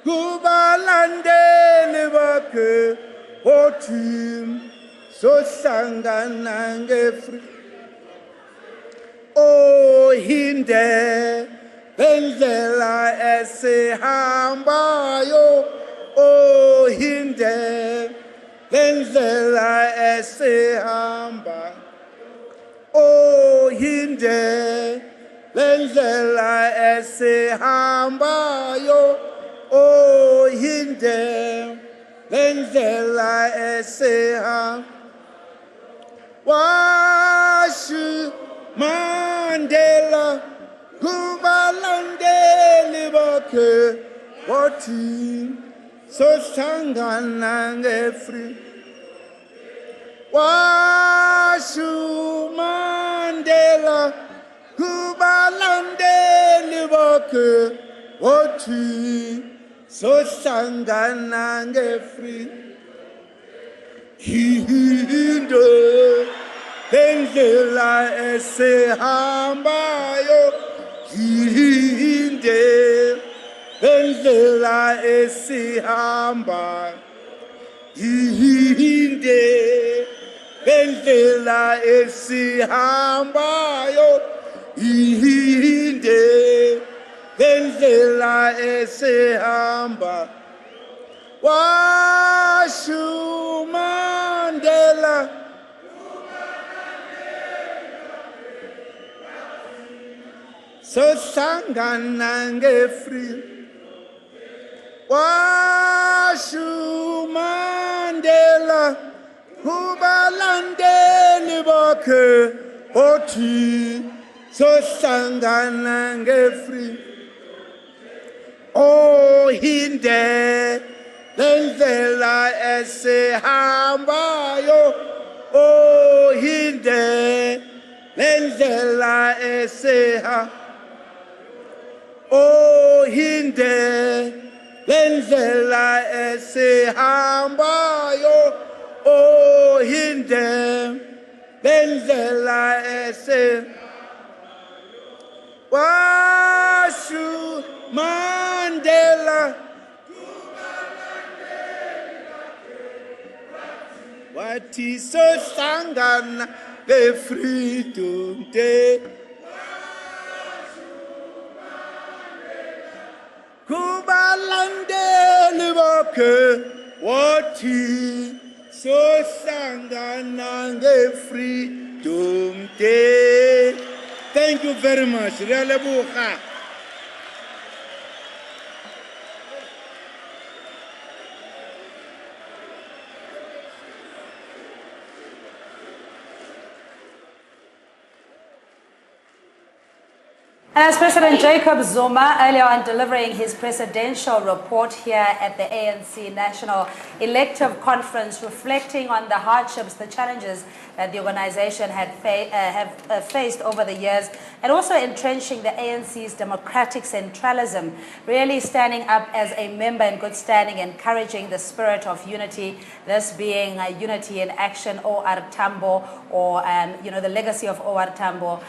kubalandeli bakhe wathi sohlangana nge-free ohinde lendlela esihambayo ohinde lendlela esihamba ohinde lendlela esihambayo ohinde lendlela esihamba washu Mandela kubalandeli bakhe wathi sohlangana nge-free washu Mandela kubalandeli bakhe wathi sohlangana nge-free hinde lendlela esihambayo hinde lendlela esihamba hinde lendlela esihambayo hinde lendlela esihamba washu Mandela sohlangana nge-free washu Mandela kubalandeli bakhe wathi sohlangana nge-free ohinde lendlela esihambayo ohinde lendlela esihamba ohinde lendlela esihambayo ohinde lendlela washu Mandela wathi sohlangana nge-freedom day wakhe wathi sohlangana nge-Freedom Day. Thank you very much. Re a leboga. As President Jacob Zuma earlier on delivering his presidential report here at the ANC National Elective Conference, reflecting on the hardships, the challenges that the organization have faced over the years, and also entrenching the ANC's democratic centralism, really standing up as a member in good standing, encouraging the spirit of unity, this being unity in action, O.R. Tambo, or the legacy of O.R. Tambo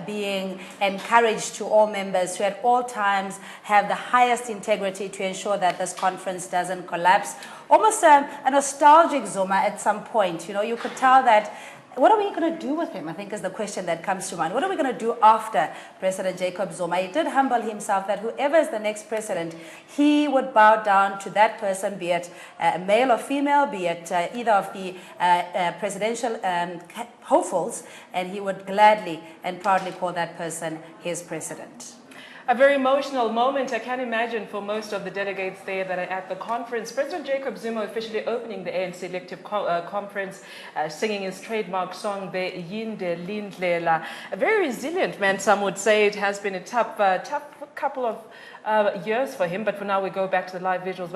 being encouraged to all members to at all times have the highest integrity to ensure that this conference doesn't collapse. Almost a nostalgic Zuma at some point. You could tell that. What are we going to do with him, I think, is the question that comes to mind. What are we going to do after President Jacob Zuma? He did humble himself that whoever is the next president, he would bow down to that person, be it male or female, be it either of the presidential hopefuls, and he would gladly and proudly call that person his president. A very emotional moment, I can imagine, for most of the delegates there that are at the conference. President Jacob Zuma officially opening the ANC elective conference, singing his trademark song, Be Yinde Lindlela. A very resilient man, some would say. It has been a tough couple of years for him, but for now we go back to the live visuals.